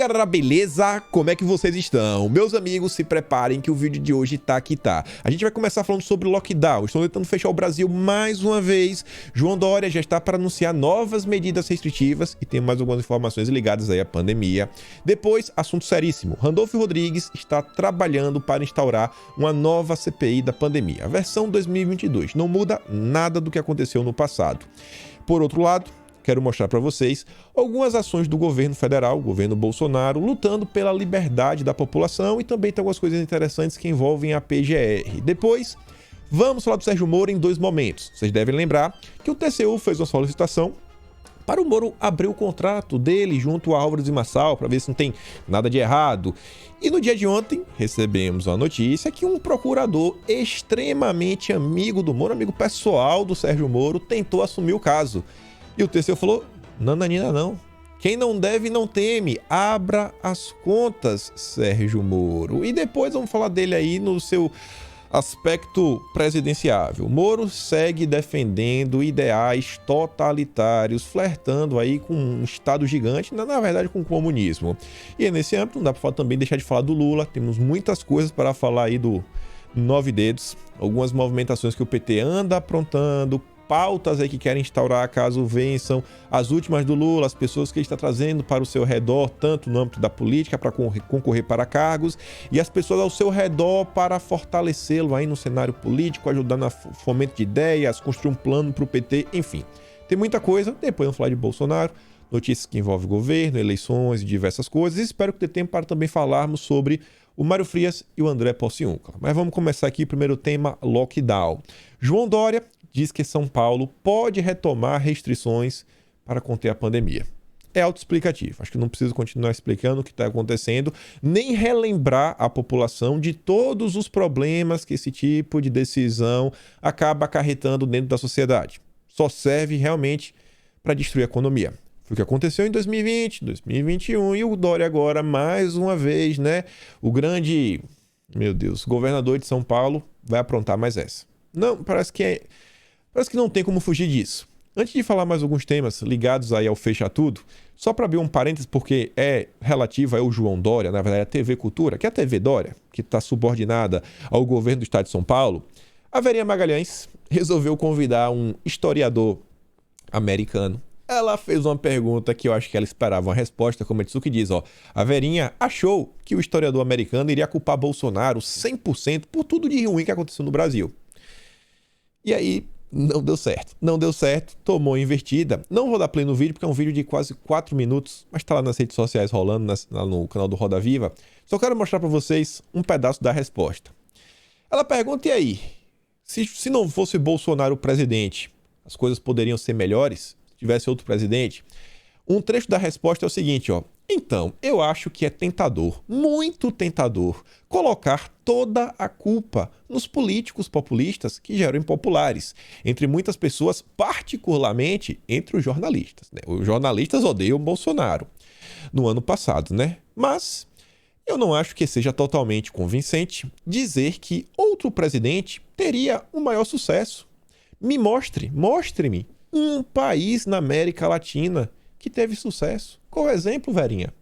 galera, beleza? Como é que vocês estão? Meus amigos, se preparem que o vídeo de hoje tá que tá. A gente vai começar falando sobre lockdown. Estão tentando fechar o Brasil mais uma vez. João Dória já está para anunciar novas medidas restritivas e tem mais algumas informações ligadas aí à pandemia. Depois, assunto seríssimo. Randolfo Rodrigues está trabalhando para instaurar uma nova CPI da pandemia. A versão 2022 não muda nada do que aconteceu no passado. Por outro lado, quero mostrar para vocês algumas ações do governo federal, o governo Bolsonaro, lutando pela liberdade da população e também tem algumas coisas interessantes que envolvem a PGR. Depois, vamos falar do Sérgio Moro em dois momentos. Vocês devem lembrar que o TCU fez uma solicitação para o Moro abrir o contrato dele junto a Álvares e Marçal para ver se não tem nada de errado. E no dia de ontem, recebemos a notícia que um procurador extremamente amigo do Moro, amigo pessoal do Sérgio Moro, tentou assumir o caso. E o TCU falou, nananina não. Quem não deve não teme. Abra as contas, Sérgio Moro. E depois vamos falar dele aí no seu aspecto presidenciável. Moro segue defendendo ideais totalitários, flertando aí com um Estado gigante, na verdade com o comunismo. E nesse âmbito não dá para também deixar de falar do Lula. Temos muitas coisas para falar aí do Nove Dedos. Algumas movimentações que o PT anda aprontando, pautas aí que querem instaurar caso vençam, as últimas do Lula, as pessoas que ele está trazendo para o seu redor, tanto no âmbito da política para concorrer para cargos, e as pessoas ao seu redor para fortalecê-lo aí no cenário político, ajudar no fomento de ideias, construir um plano para o PT, enfim. Tem muita coisa, depois vamos falar de Bolsonaro, notícias que envolvem governo, eleições e diversas coisas, e espero que dê tempo para também falarmos sobre o Mário Frias e o André Porciúncula. Mas vamos começar aqui, primeiro tema, lockdown. João Dória diz que São Paulo pode retomar restrições para conter a pandemia. É autoexplicativo. Acho que não preciso continuar explicando o que está acontecendo, nem relembrar a população de todos os problemas que esse tipo de decisão acaba acarretando dentro da sociedade. Só serve realmente para destruir a economia. Foi o que aconteceu em 2020, 2021 e o Dória agora, mais uma vez, né? O grande, meu Deus, governador de São Paulo vai aprontar mais essa. Não, parece que não tem como fugir disso. Antes de falar mais alguns temas ligados aí ao Fecha Tudo, só para abrir um parênteses, porque é relativo ao João Dória, na verdade a TV Cultura, que é a TV Dória, que está subordinada ao governo do estado de São Paulo, a Verinha Magalhães resolveu convidar um historiador americano. Ela fez uma pergunta que eu acho que ela esperava uma resposta, como a Tsuki diz, ó. A Verinha achou que o historiador americano iria culpar Bolsonaro 100% por tudo de ruim que aconteceu no Brasil. E aí, não deu certo, tomou invertida. Não vou dar play no vídeo porque é um vídeo de quase 4 minutos, mas tá lá nas redes sociais rolando, lá no canal do Roda Viva. Só quero mostrar para vocês um pedaço da resposta. Ela pergunta, e aí? Se não fosse Bolsonaro o presidente, as coisas poderiam ser melhores? Se tivesse outro presidente? Um trecho da resposta é o seguinte, ó. Então, eu acho que é tentador, muito tentador, colocar toda a culpa nos políticos populistas que geram impopulares, entre muitas pessoas, particularmente entre os jornalistas, né? Os jornalistas odeiam o Bolsonaro no ano passado, né? Mas eu não acho que seja totalmente convincente dizer que outro presidente teria um maior sucesso. Mostre-me um país na América Latina que teve sucesso. Qual é o exemplo, Verinha?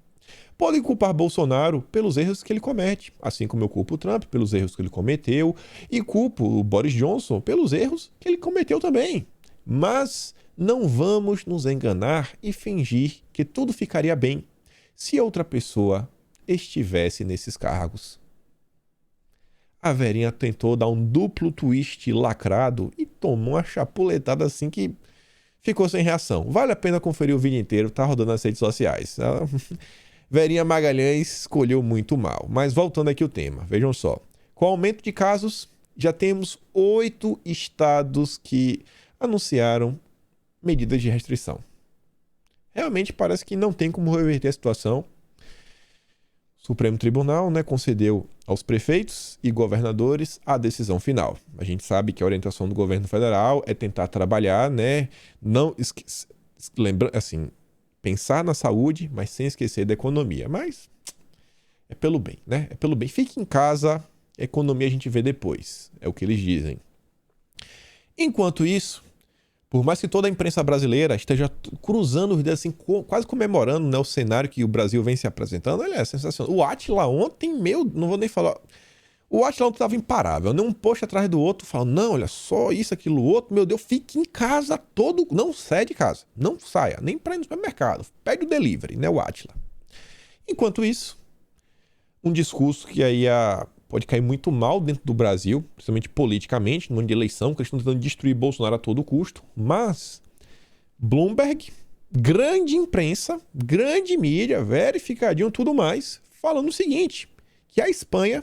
Podem culpar Bolsonaro pelos erros que ele comete, assim como eu culpo o Trump pelos erros que ele cometeu e culpo o Boris Johnson pelos erros que ele cometeu também. Mas não vamos nos enganar e fingir que tudo ficaria bem se outra pessoa estivesse nesses cargos. A Verinha tentou dar um duplo twist lacrado e tomou uma chapuletada assim que ficou sem reação. Vale a pena conferir o vídeo inteiro, tá rodando nas redes sociais. Verinha Magalhães escolheu muito mal. Mas voltando aqui ao tema, vejam só. Com o aumento de casos, já temos 8 estados que anunciaram medidas de restrição. Realmente parece que não tem como reverter a situação. O Supremo Tribunal, né, concedeu aos prefeitos e governadores a decisão final. A gente sabe que a orientação do governo federal é tentar trabalhar, né, não lembra, assim, pensar na saúde, mas sem esquecer da economia. Mas é pelo bem, né? É pelo bem. Fique em casa, a economia a gente vê depois. É o que eles dizem. Enquanto isso, Por mais que toda a imprensa brasileira esteja cruzando os dedos, assim, quase comemorando, né, o cenário que o Brasil vem se apresentando, ele é sensacional. O Átila ontem, não vou nem falar. O Átila ontem estava imparável, né? Um post atrás do outro, falando, não, olha só, isso, aquilo, outro, meu Deus, fique em casa não sai de casa, não saia, nem para ir no supermercado, pede o delivery, né, o Átila. Enquanto isso, um discurso que aí pode cair muito mal dentro do Brasil, principalmente politicamente, no ano de eleição, que eles estão tentando destruir Bolsonaro a todo custo, mas Bloomberg, grande imprensa, grande mídia, verificadinho, tudo mais, falando o seguinte, que a Espanha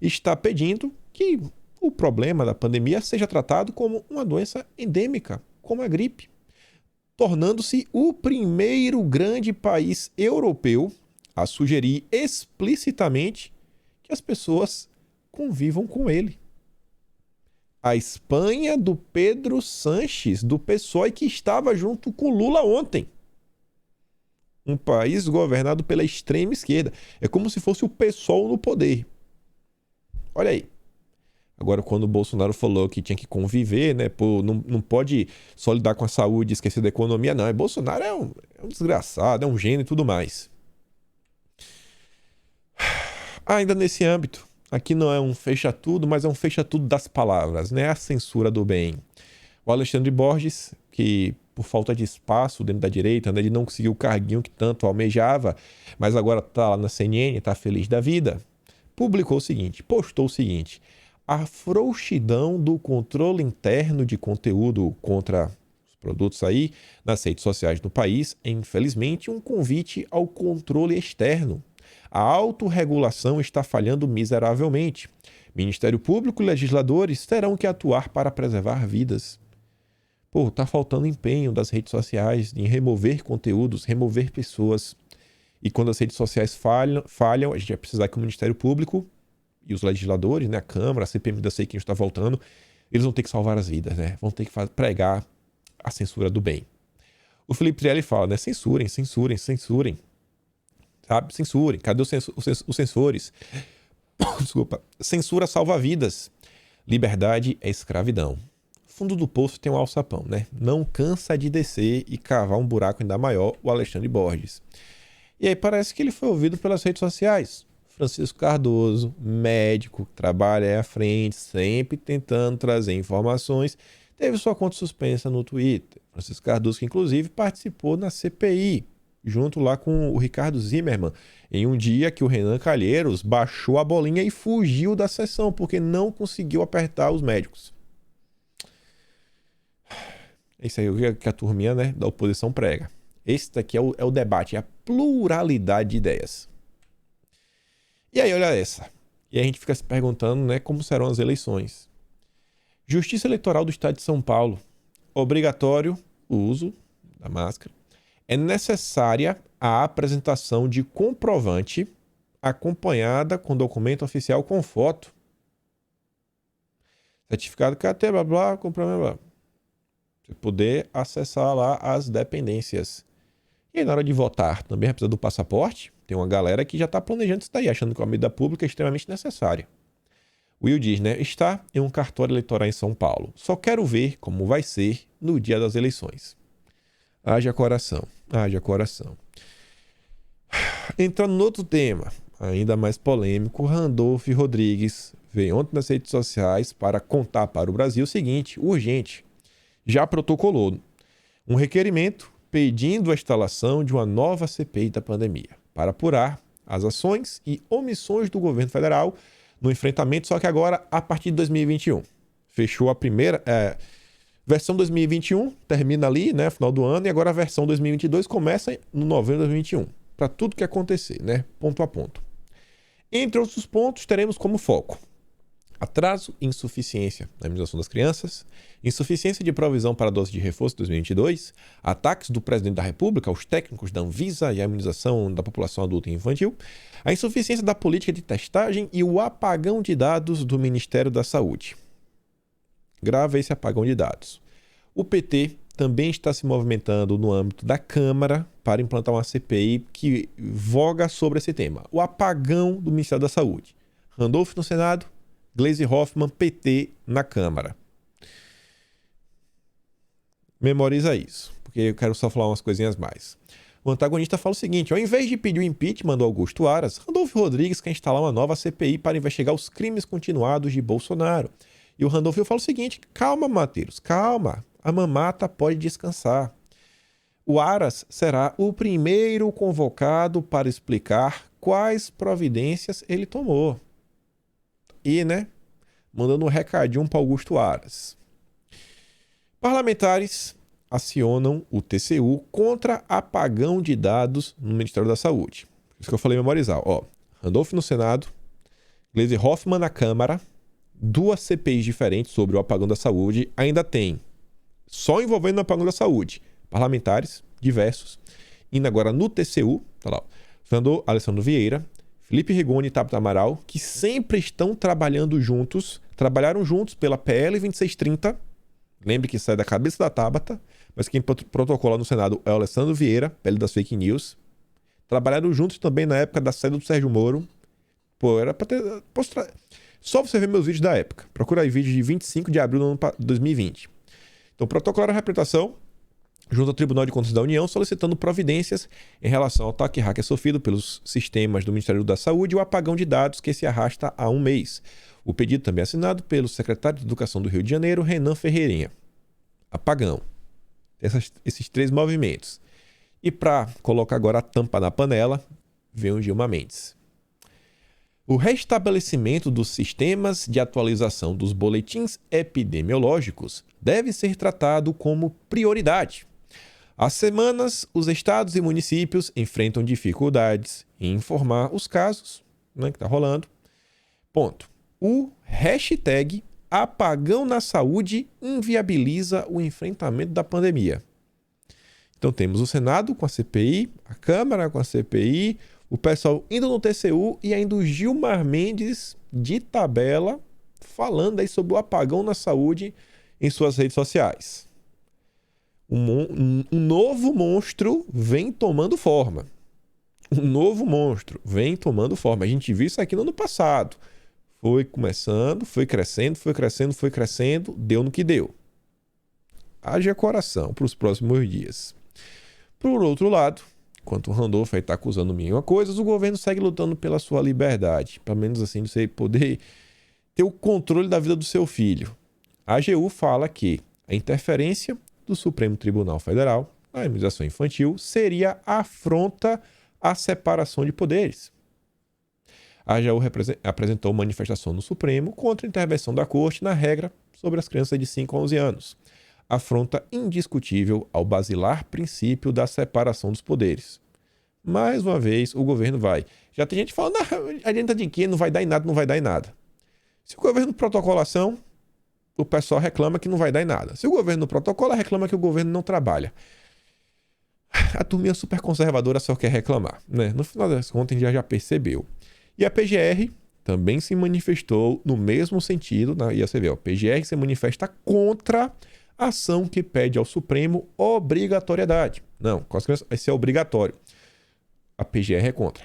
está pedindo que o problema da pandemia seja tratado como uma doença endêmica, como a gripe, tornando-se o primeiro grande país europeu a sugerir explicitamente que as pessoas convivam com ele. A Espanha do Pedro Sánchez, do PSOE, que estava junto com Lula ontem. Um país governado pela extrema esquerda. É como se fosse o PSOL no poder. Olha aí. Agora, quando o Bolsonaro falou que tinha que conviver, né? Pô, não pode só lidar com a saúde e esquecer da economia, não. Bolsonaro é um desgraçado, é um gênio e tudo mais. Ainda nesse âmbito, aqui não é um fecha-tudo, mas é um fecha-tudo das palavras, né? A censura do bem. O Alexandre Borges, que por falta de espaço dentro da direita, né, ele não conseguiu o carguinho que tanto almejava, mas agora está lá na CNN, está feliz da vida, postou o seguinte: a frouxidão do controle interno de conteúdo contra os produtos aí nas redes sociais do país é, infelizmente, um convite ao controle externo. A autorregulação está falhando miseravelmente. Ministério Público e legisladores terão que atuar para preservar vidas. Pô, tá faltando empenho das redes sociais em remover conteúdos, remover pessoas. E quando as redes sociais falham, a gente vai precisar que o Ministério Público e os legisladores, né, a Câmara, a CPMI da SEI, que está voltando, eles vão ter que salvar as vidas, né? Vão ter que pregar a censura do bem. O Felipe Trielli fala, né? Censurem. Sabe? Censurem. Cadê os censores? Desculpa. Censura salva vidas. Liberdade é escravidão. Fundo do poço tem um alçapão, né? Não cansa de descer e cavar um buraco ainda maior, o Alexandre Borges. E aí parece que ele foi ouvido pelas redes sociais. Francisco Cardoso, médico, trabalha aí à frente, sempre tentando trazer informações, teve sua conta suspensa no Twitter. Francisco Cardoso, que inclusive participou na CPI, junto lá com o Ricardo Zimmermann, em um dia que o Renan Calheiros baixou a bolinha e fugiu da sessão, porque não conseguiu apertar os médicos. É isso aí que a turminha, né, da oposição prega. Esse daqui é o debate, é a pluralidade de ideias. E aí, olha essa. E a gente fica se perguntando, né, como serão as eleições. Justiça Eleitoral do Estado de São Paulo. Obrigatório o uso da máscara. É necessária a apresentação de comprovante acompanhada com documento oficial com foto. Certificado KT, blá, blá, comprovante, blá. Você poder acessar lá as dependências. E aí, na hora de votar, também precisa do passaporte. Tem uma galera que já está planejando isso daí, achando que a medida pública é extremamente necessária. O Will diz, né? Está em um cartório eleitoral em São Paulo. Só quero ver como vai ser no dia das eleições. Haja coração, haja coração. Entrando no outro tema, ainda mais polêmico, Randolph Rodrigues veio ontem nas redes sociais para contar para o Brasil o seguinte, urgente, já protocolou um requerimento pedindo a instalação de uma nova CPI da pandemia para apurar as ações e omissões do governo federal no enfrentamento, só que agora a partir de 2021. Fechou a primeira versão 2021, termina ali, né, final do ano, e agora a versão 2022 começa no novembro de 2021, para tudo que acontecer, né, ponto a ponto. Entre outros pontos, teremos como foco atraso e insuficiência na imunização das crianças, insuficiência de provisão para a dose de reforço 2022, ataques do presidente da República aos técnicos da Anvisa e a imunização da população adulta e infantil, a insuficiência da política de testagem e o apagão de dados do Ministério da Saúde. Grave esse apagão de dados. O PT também está se movimentando no âmbito da Câmara para implantar uma CPI que voga sobre esse tema. O apagão do Ministério da Saúde. Randolph no Senado, Gleisi Hoffmann, PT, na Câmara. Memoriza isso, porque eu quero só falar umas coisinhas mais. O antagonista fala o seguinte: ao invés de pedir o impeachment do Augusto Aras, Randolfo Rodrigues quer instalar uma nova CPI para investigar os crimes continuados de Bolsonaro. E o Randolfo fala o seguinte: calma, Mateusz, calma, a mamata pode descansar. O Aras será o primeiro convocado para explicar quais providências ele tomou. E, mandando um recadinho para Augusto Aras. Parlamentares acionam o TCU contra apagão de dados no Ministério da Saúde. Isso que eu falei memorizar. Randolph no Senado, Gleisi Hoffmann na Câmara, 2 CPIs diferentes sobre o apagão da saúde. Ainda tem, só envolvendo o apagão da saúde, parlamentares diversos, indo agora no TCU, tá lá, Fernando Alessandro Vieira, Felipe Rigoni e Tabata Amaral, que sempre estão trabalhando juntos, trabalharam juntos pela PL 2630, lembre que sai da cabeça da Tabata, mas quem protocola no Senado é o Alessandro Vieira, PL das fake news. Trabalharam juntos também na época da saída do Sérgio Moro. Era pra ter... Só você ver meus vídeos da época. Procura aí vídeo de 25 de abril do ano 2020. Então, protocolaram a representação junto ao Tribunal de Contas da União, solicitando providências em relação ao ataque hacker sofrido pelos sistemas do Ministério da Saúde e o apagão de dados que se arrasta há um mês. O pedido também é assinado pelo secretário de Educação do Rio de Janeiro, Renan Ferreirinha. Apagão. Esses 3 movimentos. E para colocar agora a tampa na panela, vem o Gilmar Mendes. O restabelecimento dos sistemas de atualização dos boletins epidemiológicos deve ser tratado como prioridade. Há semanas, os estados e municípios enfrentam dificuldades em informar os casos que está rolando. Ponto. O hashtag apagão na saúde inviabiliza o enfrentamento da pandemia. Então temos o Senado com a CPI, a Câmara com a CPI, o pessoal indo no TCU e ainda o Gilmar Mendes de tabela falando aí sobre o apagão na saúde em suas redes sociais. Um novo monstro vem tomando forma. Um novo monstro vem tomando forma. A gente viu isso aqui no ano passado. Foi começando, foi crescendo, deu no que deu. Haja coração para os próximos dias. Por outro lado, enquanto o Randolph está acusando mil e uma coisas, o governo segue lutando pela sua liberdade. Pelo menos assim, de você poder ter o controle da vida do seu filho. A AGU fala que a interferência do Supremo Tribunal Federal na imunização infantil seria afronta à separação de poderes. A AGU apresentou manifestação no Supremo contra a intervenção da Corte na regra sobre as crianças de 5 a 11 anos. Afronta indiscutível ao basilar princípio da separação dos poderes. Mais uma vez, o governo vai. Já tem gente falando, adianta de quê? Não vai dar em nada, não vai dar em nada. Se o governo protocolação, o pessoal reclama que não vai dar em nada. Se o governo protocola, reclama que o governo não trabalha. A turminha super conservadora só quer reclamar, No final das contas, a gente já percebeu. E a PGR também se manifestou no mesmo sentido, e você vê, a PGR se manifesta contra a ação que pede ao Supremo obrigatoriedade. Não, com as crianças, esse é obrigatório. A PGR é contra.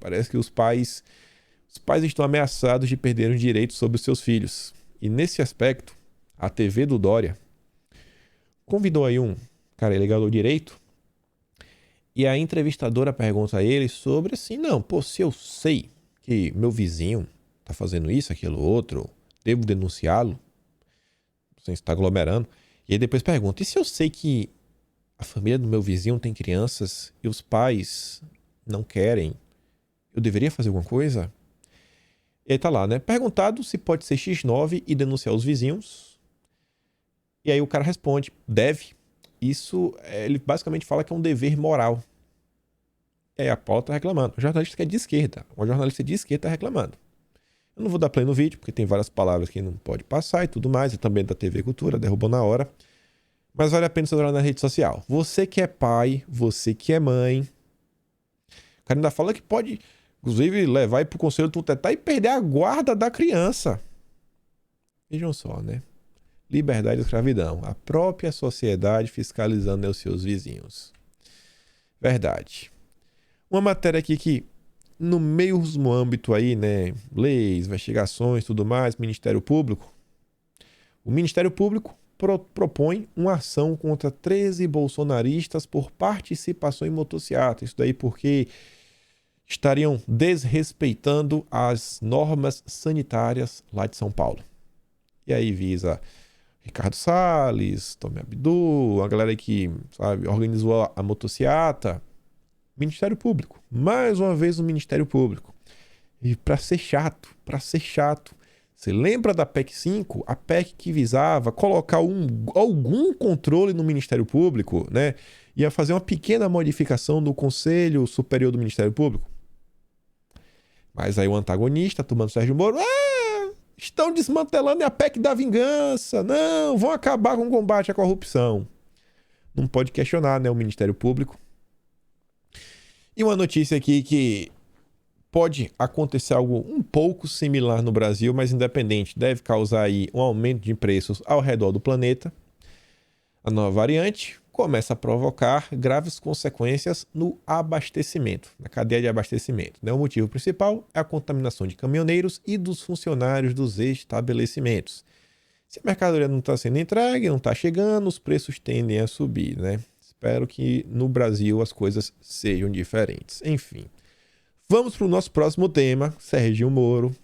Parece que os pais estão ameaçados de perder os direitos sobre os seus filhos. E nesse aspecto, a TV do Dória convidou aí um cara legal do direito. E a entrevistadora pergunta a ele sobre assim, se eu sei que meu vizinho tá fazendo isso, aquilo, outro, devo denunciá-lo? Você está aglomerando. E aí depois pergunta, e se eu sei que a família do meu vizinho tem crianças e os pais não querem, eu deveria fazer alguma coisa? E aí tá lá, perguntado se pode ser X9 e denunciar os vizinhos. E aí o cara responde, deve. Isso, ele basicamente fala que é um dever moral. E aí a Paula tá reclamando. O jornalista que é de esquerda. Uma jornalista de esquerda tá reclamando. Eu não vou dar play no vídeo, porque tem várias palavras que não pode passar e tudo mais. E também da TV Cultura, derrubou na hora. Mas vale a pena você olhar na rede social. Você que é pai, você que é mãe. O cara ainda fala que pode, inclusive, levar pro conselho tutelar e perder a guarda da criança. Vejam só, Liberdade e escravidão. A própria sociedade fiscalizando os seus vizinhos. Verdade. Uma matéria aqui que, no mesmo âmbito aí, leis, investigações, tudo mais, Ministério Público, O Ministério Público propõe uma ação contra 13 bolsonaristas por participação em motociata. Isso daí porque estariam desrespeitando as normas sanitárias lá de São Paulo. E aí visa Ricardo Salles, Tomé Abdu, a galera que, sabe, organizou a motociata. Ministério Público. Mais uma vez o Ministério Público. E para ser chato, você lembra da PEC 5? A PEC que visava colocar algum controle no Ministério Público, né? Ia fazer uma pequena modificação no Conselho Superior do Ministério Público. Mas aí o antagonista, tomando Sérgio Moro, estão desmantelando a PEC da vingança. Não, vão acabar com o combate à corrupção. Não pode questionar, né, o Ministério Público. E uma notícia aqui que pode acontecer algo um pouco similar no Brasil, mas independente, deve causar aí um aumento de preços ao redor do planeta. A nova variante começa a provocar graves consequências no abastecimento, na cadeia de abastecimento. O motivo principal é a contaminação de caminhoneiros e dos funcionários dos estabelecimentos. Se a mercadoria não está sendo entregue, não está chegando, os preços tendem a subir, né? Espero que no Brasil as coisas sejam diferentes. Enfim, vamos para o nosso próximo tema. Serginho Moro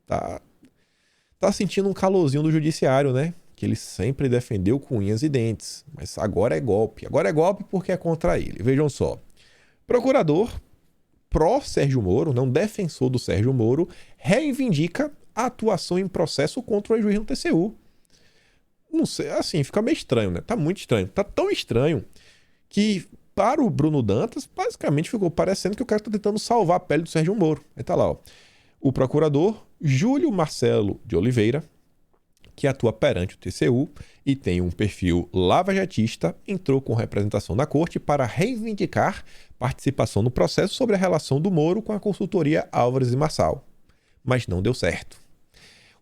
tá sentindo um calorzinho do judiciário, né? Que ele sempre defendeu com unhas e dentes. Mas agora é golpe. Agora é golpe porque é contra ele. Vejam só. Procurador pró-Sérgio Moro, não defensor do Sérgio Moro, reivindica a atuação em processo contra o juiz no TCU. Não sei, assim, fica meio estranho, né? Tá muito estranho. Tá tão estranho que, para o Bruno Dantas, basicamente ficou parecendo que o cara tá tentando salvar a pele do Sérgio Moro. Aí tá lá, ó. O procurador Júlio Marcelo de Oliveira, que atua perante o TCU e tem um perfil lavajatista, entrou com representação na corte para reivindicar participação no processo sobre a relação do Moro com a consultoria Álvares e Marçal. Mas não deu certo.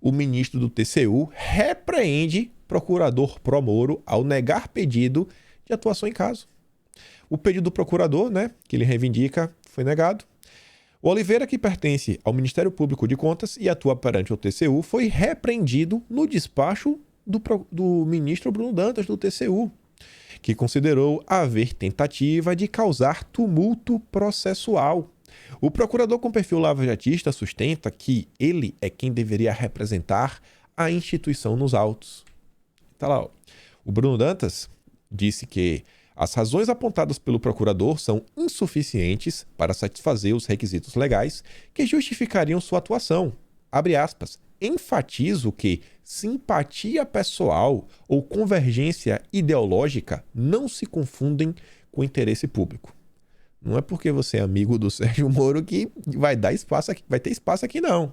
O ministro do TCU repreende procurador pró-Moro ao negar pedido de atuação em caso. O pedido do procurador, né, que ele reivindica, foi negado. O Oliveira, que pertence ao Ministério Público de Contas e atua perante o TCU, foi repreendido no despacho do ministro Bruno Dantas, do TCU, que considerou haver tentativa de causar tumulto processual. O procurador com perfil lavajatista sustenta que ele é quem deveria representar a instituição nos autos. Tá lá, ó. O Bruno Dantas disse que as razões apontadas pelo procurador são insuficientes para satisfazer os requisitos legais que justificariam sua atuação. Abre aspas. Enfatizo que simpatia pessoal ou convergência ideológica não se confundem com interesse público. Não é porque você é amigo do Sérgio Moro que vai ter espaço aqui, não.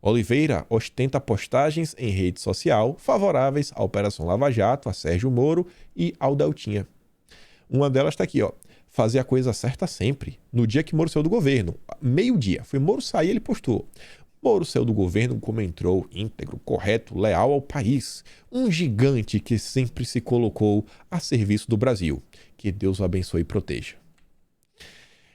Oliveira ostenta postagens em rede social favoráveis à Operação Lava Jato, a Sérgio Moro e ao Deltinha. Uma delas está aqui, ó. Fazer a coisa certa sempre. No dia que Moro saiu do governo, meio-dia, foi Moro sair, ele postou. Moro saiu do governo como entrou, íntegro, correto, leal ao país. Um gigante que sempre se colocou a serviço do Brasil. Que Deus o abençoe e proteja.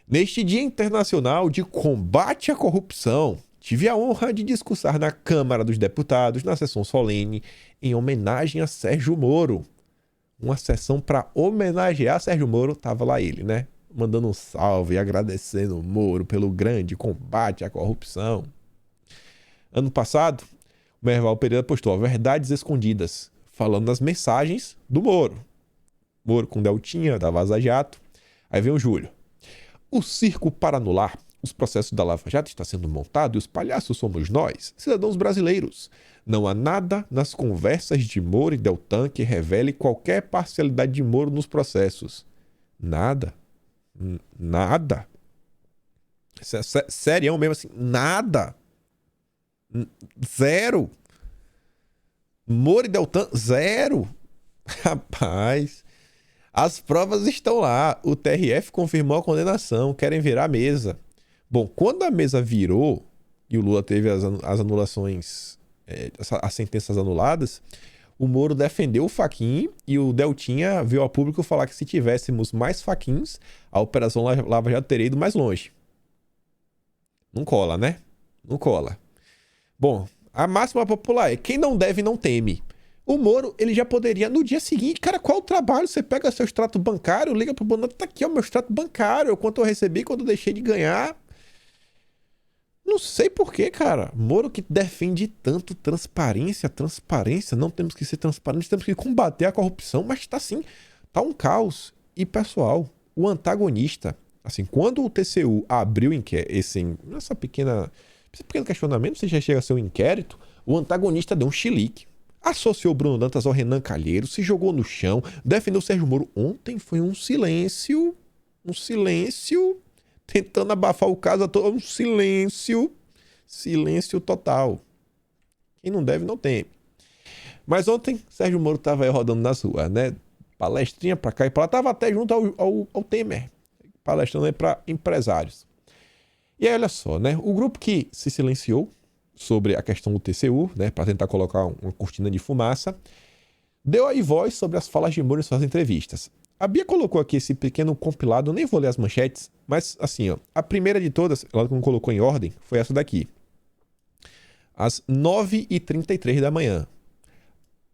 Neste Dia Internacional de Combate à Corrupção, tive a honra de discursar na Câmara dos Deputados, na sessão solene, em homenagem a Sérgio Moro. Uma sessão para homenagear Sérgio Moro, tava lá ele, né? Mandando um salve e agradecendo o Moro pelo grande combate à corrupção. Ano passado, o Merval Pereira postou Verdades Escondidas, falando das mensagens do Moro. Moro com Deltinha, da Vaza Jato. Aí vem o Júlio. O circo para anular os processos da Lava Jato está sendo montado e os palhaços somos nós, cidadãos brasileiros. Não há nada nas conversas de Moro e Deltan que revele qualquer parcialidade de Moro nos processos. Nada. Nada. Sério mesmo assim. Nada. Zero. Moro e Deltan, zero. Rapaz. As provas estão lá. O TRF confirmou a condenação. Querem virar a mesa. Bom, quando a mesa virou e o Lula teve as anulações, as sentenças anuladas, o Moro defendeu o Fachin e o Deltinha veio a público falar que se tivéssemos mais Fachins, a Operação Lava Jato teria ido mais longe. Não cola, né? Não cola. Bom, a máxima popular é quem não deve não teme. O Moro, ele já poderia, no dia seguinte, cara, qual o trabalho? Você pega seu extrato bancário, liga pro Bonatti, tá aqui, ó, meu extrato bancário, quanto eu recebi, quando eu deixei de ganhar. Não sei por quê, cara. Moro que defende tanto transparência, não temos que ser transparentes, temos que combater a corrupção, mas tá assim, tá um caos. E, pessoal, o antagonista, assim, quando o TCU abriu esse pequeno questionamento, se já chega a ser um inquérito, o antagonista deu um chilique. Associou Bruno Dantas ao Renan Calheiros, se jogou no chão, defendeu o Sérgio Moro. Ontem foi um silêncio, tentando abafar o caso, um silêncio total. Quem não deve, não teme. Mas ontem, Sérgio Moro estava aí rodando nas ruas, né? Palestrinha pra cá e pra lá, tava até junto ao Temer, palestrando aí pra empresários. E aí, olha só, né? O grupo que se silenciou sobre a questão do TCU, né, para tentar colocar uma cortina de fumaça, deu aí voz sobre as falas de Moro em suas entrevistas. A Bia colocou aqui esse pequeno compilado, eu nem vou ler as manchetes, mas assim, ó, a primeira de todas, ela não colocou em ordem, foi essa daqui. Às 9h33 da manhã.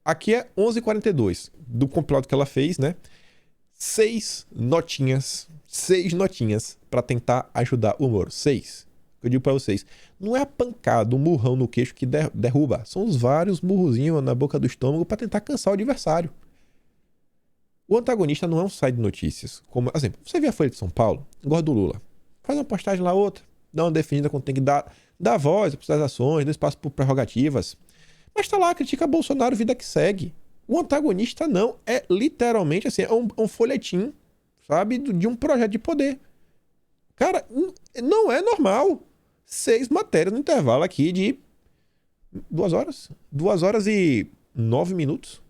Aqui é 11h42 do compilado que ela fez, né? 6 notinhas para tentar ajudar o Moro. 6. Eu digo para vocês, não é a pancada, um murrão no queixo que derruba. São os vários murrozinhos na boca do estômago para tentar cansar o adversário. O antagonista não é um site de notícias. Como, exemplo, você vê a Folha de São Paulo, gosta do Lula. Faz uma postagem lá, outra. Dá uma definida quando tem que dar voz para as ações, dá espaço para prerrogativas. Mas tá lá, critica Bolsonaro, vida que segue. O antagonista não. É literalmente assim, é um folhetim, sabe? De um projeto de poder. Cara, não é normal. 6 matérias no intervalo aqui de 2 horas. 2 horas e 9 minutos.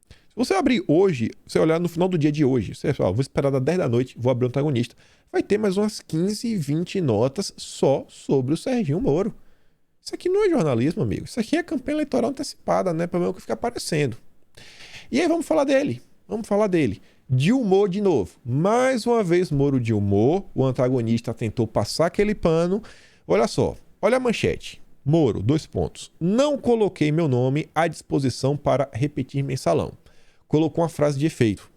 Se você abrir hoje, você olhar no final do dia de hoje, você fala, vou esperar das 10 da noite, vou abrir o antagonista. Vai ter mais umas 15, 20 notas só sobre o Serginho Moro. Isso aqui não é jornalismo, amigo. Isso aqui é campanha eleitoral antecipada, né? Pra ver o que fica aparecendo. E aí vamos falar dele. Dilmou de novo. Mais uma vez, Moro dilmou. O antagonista tentou passar aquele pano. Olha só. Olha a manchete. Moro, 2 pontos. Não coloquei meu nome à disposição para repetir mensalão. Colocou uma frase de efeito.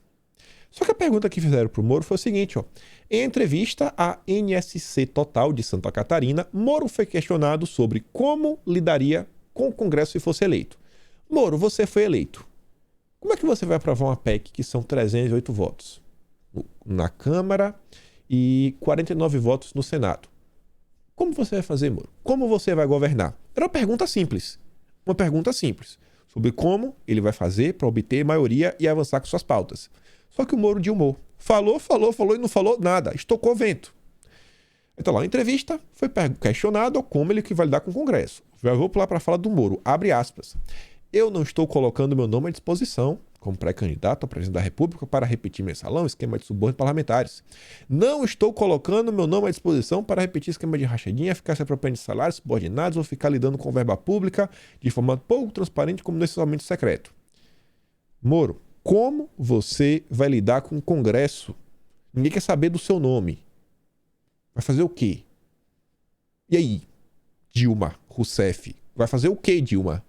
Só que a pergunta que fizeram pro Moro foi o seguinte, ó. Em entrevista à NSC Total de Santa Catarina, Moro foi questionado sobre como lidaria com o Congresso se fosse eleito. Moro, você foi eleito. Como é que você vai aprovar uma PEC que são 308 votos na Câmara e 49 votos no Senado? Como você vai fazer, Moro? Como você vai governar? Era uma pergunta simples. Sobre como ele vai fazer para obter maioria e avançar com suas pautas. Só que o Moro dilmou. Falou e não falou nada. Estocou vento. Então lá, na entrevista, foi questionado como ele que vai lidar com o Congresso. Já vou pular para a fala do Moro. Abre aspas. Eu não estou colocando meu nome à disposição como pré-candidato a presidente da República para repetir mensalão, esquema de suborno parlamentares. Não estou colocando meu nome à disposição para repetir esquema de rachadinha, ficar se apropriando de salários subordinados ou ficar lidando com verba pública de forma pouco transparente como necessariamente secreto. Moro, como você vai lidar com o Congresso? Ninguém quer saber do seu nome. Vai fazer o quê? E aí, Dilma Rousseff? Vai fazer o quê, Dilma?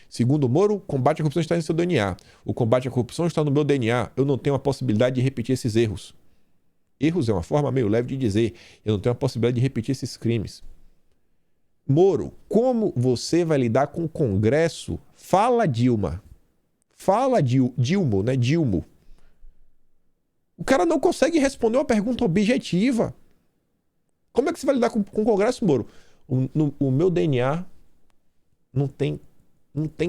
Segundo Moro, o combate à corrupção está em seu DNA. O combate à corrupção está no meu DNA. Eu não tenho a possibilidade de repetir esses erros. Erros é uma forma meio leve de dizer. Eu não tenho a possibilidade de repetir esses crimes. Moro, como você vai lidar com o Congresso? Fala, Dilma. Fala, Dilmo, né? Dilmo. O cara não consegue responder uma pergunta objetiva. Como é que você vai lidar com o Congresso, Moro? O meu DNA não tem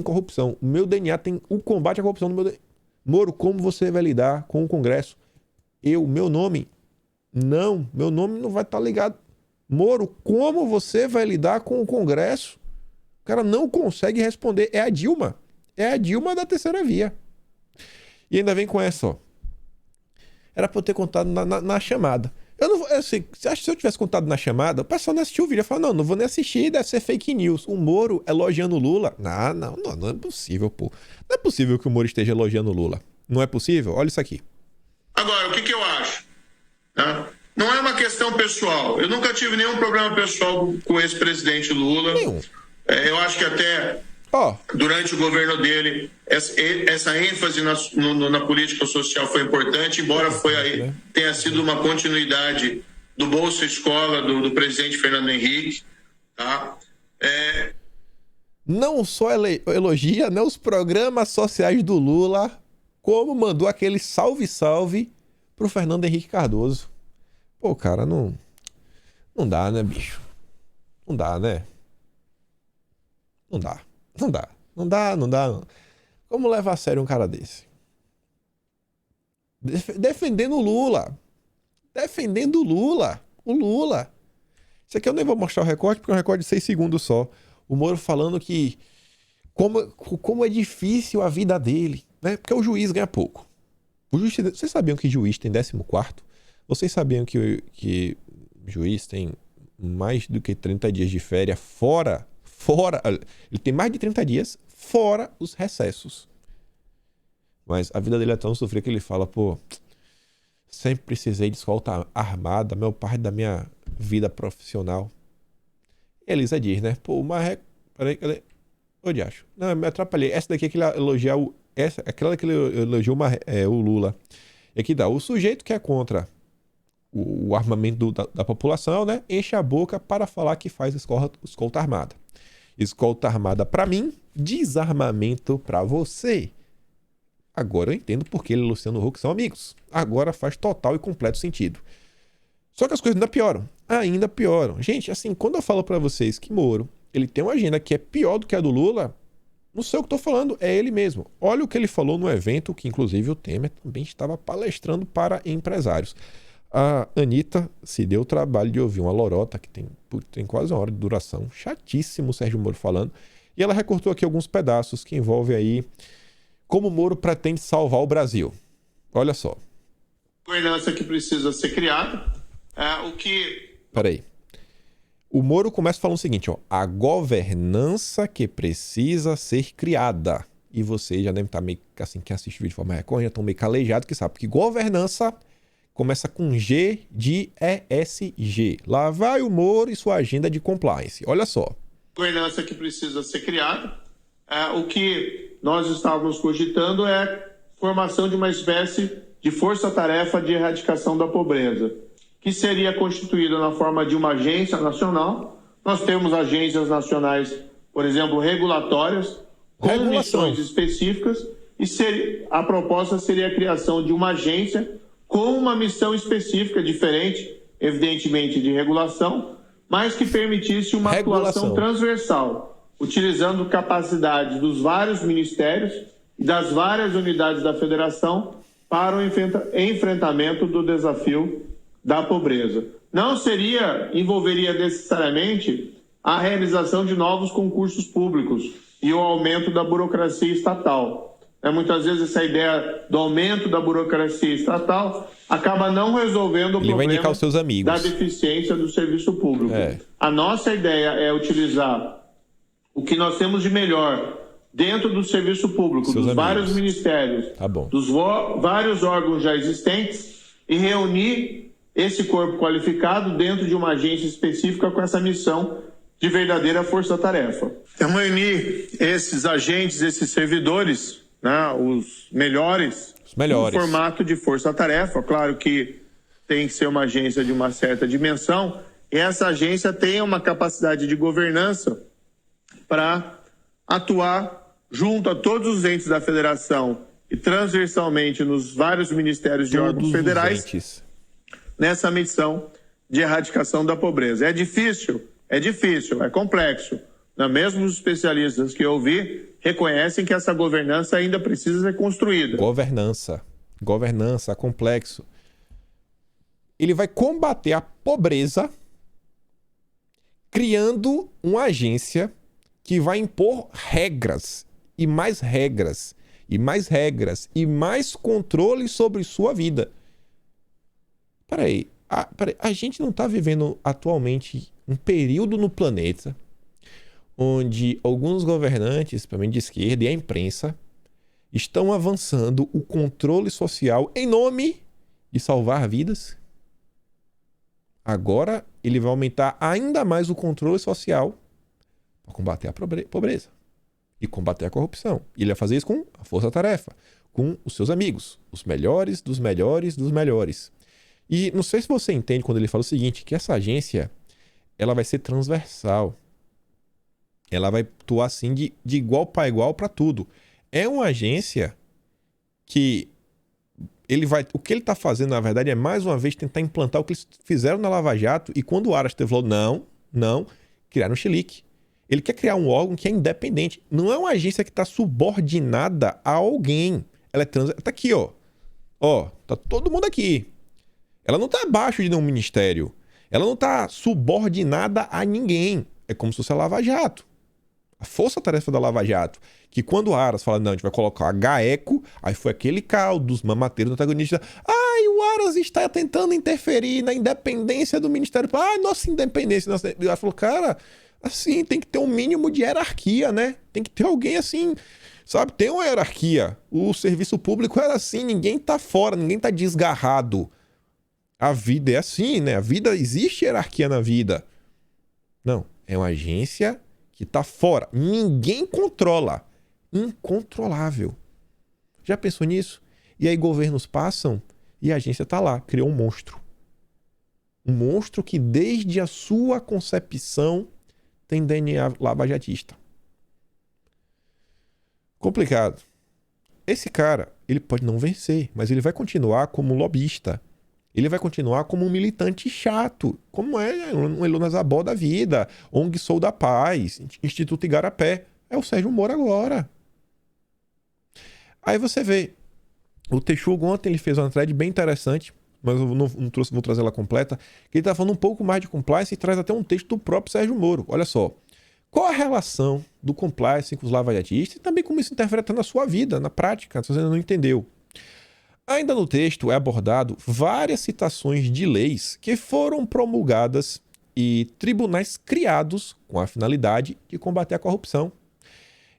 corrupção. O meu DNA tem o combate à corrupção no meu DNA. Moro, como você vai lidar com o Congresso? Meu nome não vai estar ligado. Moro, como você vai lidar com o Congresso? O cara não consegue responder. É a Dilma. É a Dilma da terceira via. E ainda vem com essa, ó. Era pra eu ter contado na chamada. Eu não vou, assim, você acha que se eu tivesse contado na chamada, o pessoal não assistiu o vídeo. Eu falo, não vou nem assistir, deve ser fake news. O Moro elogiando o Lula. Não é possível, pô. Não é possível que o Moro esteja elogiando o Lula. Não é possível? Olha isso aqui. Agora, o que eu acho? Tá? Não é uma questão pessoal. Eu nunca tive nenhum problema pessoal com o ex-presidente Lula. Nenhum. Eu acho que até Ó, Durante o governo dele, essa ênfase na política social foi importante, embora tenha sido uma continuidade do Bolsa Escola do presidente Fernando Henrique. Tá? não só elogia, né, os programas sociais do Lula, como mandou aquele salve-salve pro Fernando Henrique Cardoso. Pô, cara, não dá, né, bicho? Não dá, né? Não dá. Não dá. Como levar a sério um cara desse? Defendendo o Lula. O Lula. Isso aqui eu nem vou mostrar o recorte, porque é um recorte de 6 segundos só. O Moro falando que como é difícil a vida dele, né? Porque o juiz ganha pouco. Vocês sabiam que juiz tem 14º? Vocês sabiam que juiz tem mais do que 30 dias de férias fora, ele tem mais de 30 dias fora os recessos. Mas a vida dele é tão sofrida que ele fala, pô, sempre precisei de escolta armada, meu parte da minha vida profissional. E a Elisa diz, né, pô, mas peraí, cadê? Ô, diacho. Não, eu me atrapalhei. Essa daqui é que ele elogia aquela que ele elogiou o Lula. E aqui dá, o sujeito que é contra o armamento da população, né, enche a boca para falar que faz escolta armada. Escolta armada para mim, desarmamento para você. Agora eu entendo porque ele e o Luciano Huck são amigos. Agora faz total e completo sentido. Só que as coisas ainda pioram. Gente, assim, quando eu falo para vocês que Moro, ele tem uma agenda que é pior do que a do Lula, não sei o que estou falando, é ele mesmo. Olha o que ele falou no evento, que inclusive o Temer também estava palestrando para empresários. A Anitta se deu o trabalho de ouvir uma lorota que tem quase 1 hora de duração. Chatíssimo o Sérgio Moro falando. E ela recortou aqui alguns pedaços que envolvem aí como o Moro pretende salvar o Brasil. Olha só. Governança que precisa ser criada. Peraí. O Moro começa falando o seguinte, ó. A governança que precisa ser criada. E vocês já devem estar meio assim, quem assiste o vídeo de forma recorrente, já estão meio calejados que sabe que governança começa com G de ESG. Lá vai o Moro e sua agenda de compliance. Olha só. Governança que precisa ser criada. O que nós estávamos cogitando é a formação de uma espécie de força-tarefa de erradicação da pobreza, que seria constituída na forma de uma agência nacional. Nós temos agências nacionais, por exemplo, regulatórias, com missões específicas, e a proposta seria a criação de uma agência com uma missão específica, diferente, evidentemente, de regulação, mas que permitisse uma atuação transversal, utilizando capacidades dos vários ministérios e das várias unidades da federação para o enfrentamento do desafio da pobreza. Não envolveria necessariamente a realização de novos concursos públicos e o aumento da burocracia estatal. Muitas vezes essa ideia do aumento da burocracia estatal acaba não resolvendo o problema da deficiência do serviço público. A nossa ideia é utilizar o que nós temos de melhor dentro do serviço público, dos vários ministérios, dos vários órgãos já existentes, e reunir esse corpo qualificado dentro de uma agência específica com essa missão de verdadeira força-tarefa. Reunir esses agentes, esses servidores, os melhores, no formato de força-tarefa. Claro que tem que ser uma agência de uma certa dimensão, e essa agência tem uma capacidade de governança para atuar junto a todos os entes da federação e transversalmente nos vários ministérios de órgãos federais nessa missão de erradicação da pobreza. É difícil, é complexo. Mesmo os especialistas que eu ouvi reconhecem que essa governança ainda precisa ser construída. Governança, complexo. Ele vai combater a pobreza criando uma agência que vai impor regras e mais regras e mais regras e mais controle sobre sua vida. Peraí, a gente não está vivendo atualmente um período no planeta onde alguns governantes, principalmente de esquerda, e a imprensa estão avançando o controle social em nome de salvar vidas? Agora ele vai aumentar ainda mais o controle social para combater a pobreza. e combater a corrupção. E ele vai fazer isso com a força-tarefa, com os seus amigos, os melhores dos melhores dos melhores. E não sei se você entende quando ele fala o seguinte, que essa agência ela vai ser transversal. Ela vai atuar assim de igual para igual para tudo. É uma agência que o que ele está fazendo, na verdade, é mais uma vez tentar implantar o que eles fizeram na Lava Jato. E quando o Aras falou, não, criaram um chilique. Ele quer criar um órgão que é independente. Não é uma agência que está subordinada a alguém. Ela tá aqui, ó. Ó, tá todo mundo aqui. Ela não tá abaixo de nenhum ministério. Ela não tá subordinada a ninguém. É como se fosse a Lava Jato. A força-tarefa da Lava Jato. Que quando o Aras fala, não, a gente vai colocar a GAECO, aí foi aquele caldo dos mamateiros do antagonista. Ai, o Aras está tentando interferir na independência do Ministério. Ai, nossa independência. E ela falou, cara, assim, tem que ter um mínimo de hierarquia, né? Tem que ter alguém assim, sabe? Tem uma hierarquia. O serviço público era assim, ninguém tá fora, ninguém tá desgarrado. A vida é assim, né? A vida, existe hierarquia na vida. Não, é uma agência que tá fora. Ninguém controla. Incontrolável. Já pensou nisso? E aí governos passam e a agência tá lá, criou um monstro. Um monstro que desde a sua concepção tem DNA lavajatista. Complicado. Esse cara, ele pode não vencer, mas ele vai continuar como lobista. Ele vai continuar como um militante chato, como é um Elona Zabó da vida, ONG Sou da Paz, Instituto Igarapé. É o Sérgio Moro agora. Aí você vê, o Texugo ontem ele fez uma thread bem interessante, mas eu não vou trazer ela completa, que ele está falando um pouco mais de compliance e traz até um texto do próprio Sérgio Moro. Olha só, qual a relação do compliance com os lavajatistas e também como isso interfere na sua vida, na prática, se você não entendeu. Ainda no texto é abordado várias citações de leis que foram promulgadas e tribunais criados com a finalidade de combater a corrupção.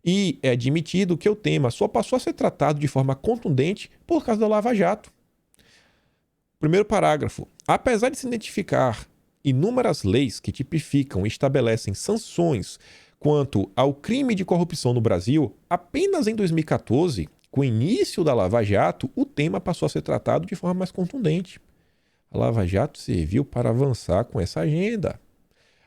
E é admitido que o tema só passou a ser tratado de forma contundente por causa da Lava Jato. Primeiro parágrafo. Apesar de se identificar inúmeras leis que tipificam e estabelecem sanções quanto ao crime de corrupção no Brasil, apenas em 2014, com o início da Lava Jato, o tema passou a ser tratado de forma mais contundente. A Lava Jato serviu para avançar com essa agenda.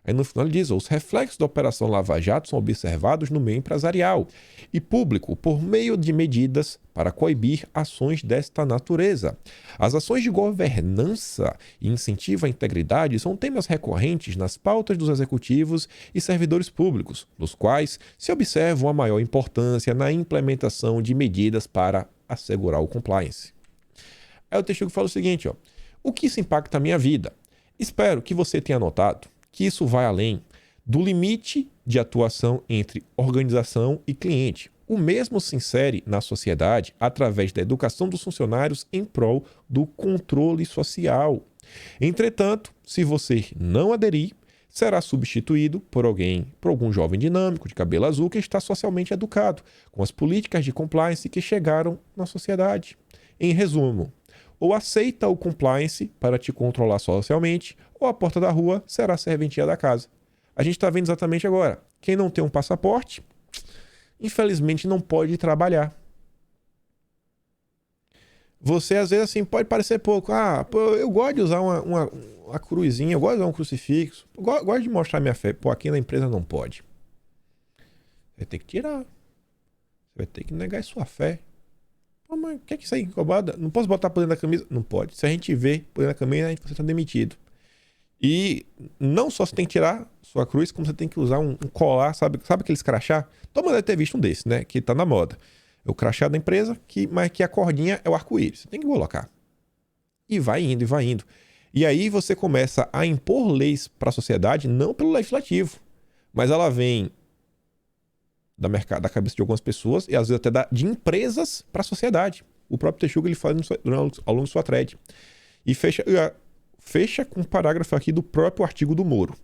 Aí no final ele diz, os reflexos da Operação Lava Jato são observados no meio empresarial e público por meio de medidas para coibir ações desta natureza. As ações de governança e incentivo à integridade são temas recorrentes nas pautas dos executivos e servidores públicos, nos quais se observa a maior importância na implementação de medidas para assegurar o compliance. Aí o Texugo fala o seguinte, o que isso impacta a minha vida? Espero que você tenha notado que isso vai além do limite de atuação entre organização e cliente. O mesmo se insere na sociedade através da educação dos funcionários em prol do controle social. Entretanto, se você não aderir, será substituído por algum jovem dinâmico de cabelo azul que está socialmente educado com as políticas de compliance que chegaram na sociedade. Em resumo, ou aceita o compliance para te controlar socialmente, ou a porta da rua será a serventia da casa. A gente está vendo exatamente agora. Quem não tem um passaporte, infelizmente não pode trabalhar. Você, às vezes, assim, pode parecer pouco. Eu gosto de usar uma cruzinha, eu gosto de usar um crucifixo, eu gosto de mostrar minha fé. Aqui na empresa não pode. Vai ter que tirar. Você vai ter que negar sua fé. Mas o que é que isso aí incomoda? Não posso botar por dentro da camisa? Não pode. Se a gente vê por dentro da camisa, você está demitido. E não só você tem que tirar sua cruz, como você tem que usar um colar, sabe aqueles crachá? Todo mundo deve ter visto um desse, né? Que tá na moda. É o crachá da empresa, mas que a cordinha é o arco-íris. Você tem que colocar. E vai indo, e vai indo. E aí você começa a impor leis para a sociedade, não pelo legislativo, mas ela vem da cabeça de algumas pessoas e às vezes até de empresas para a sociedade. O próprio Texugo ele faz ao longo de sua thread. E fecha com um parágrafo aqui do próprio artigo do Moro.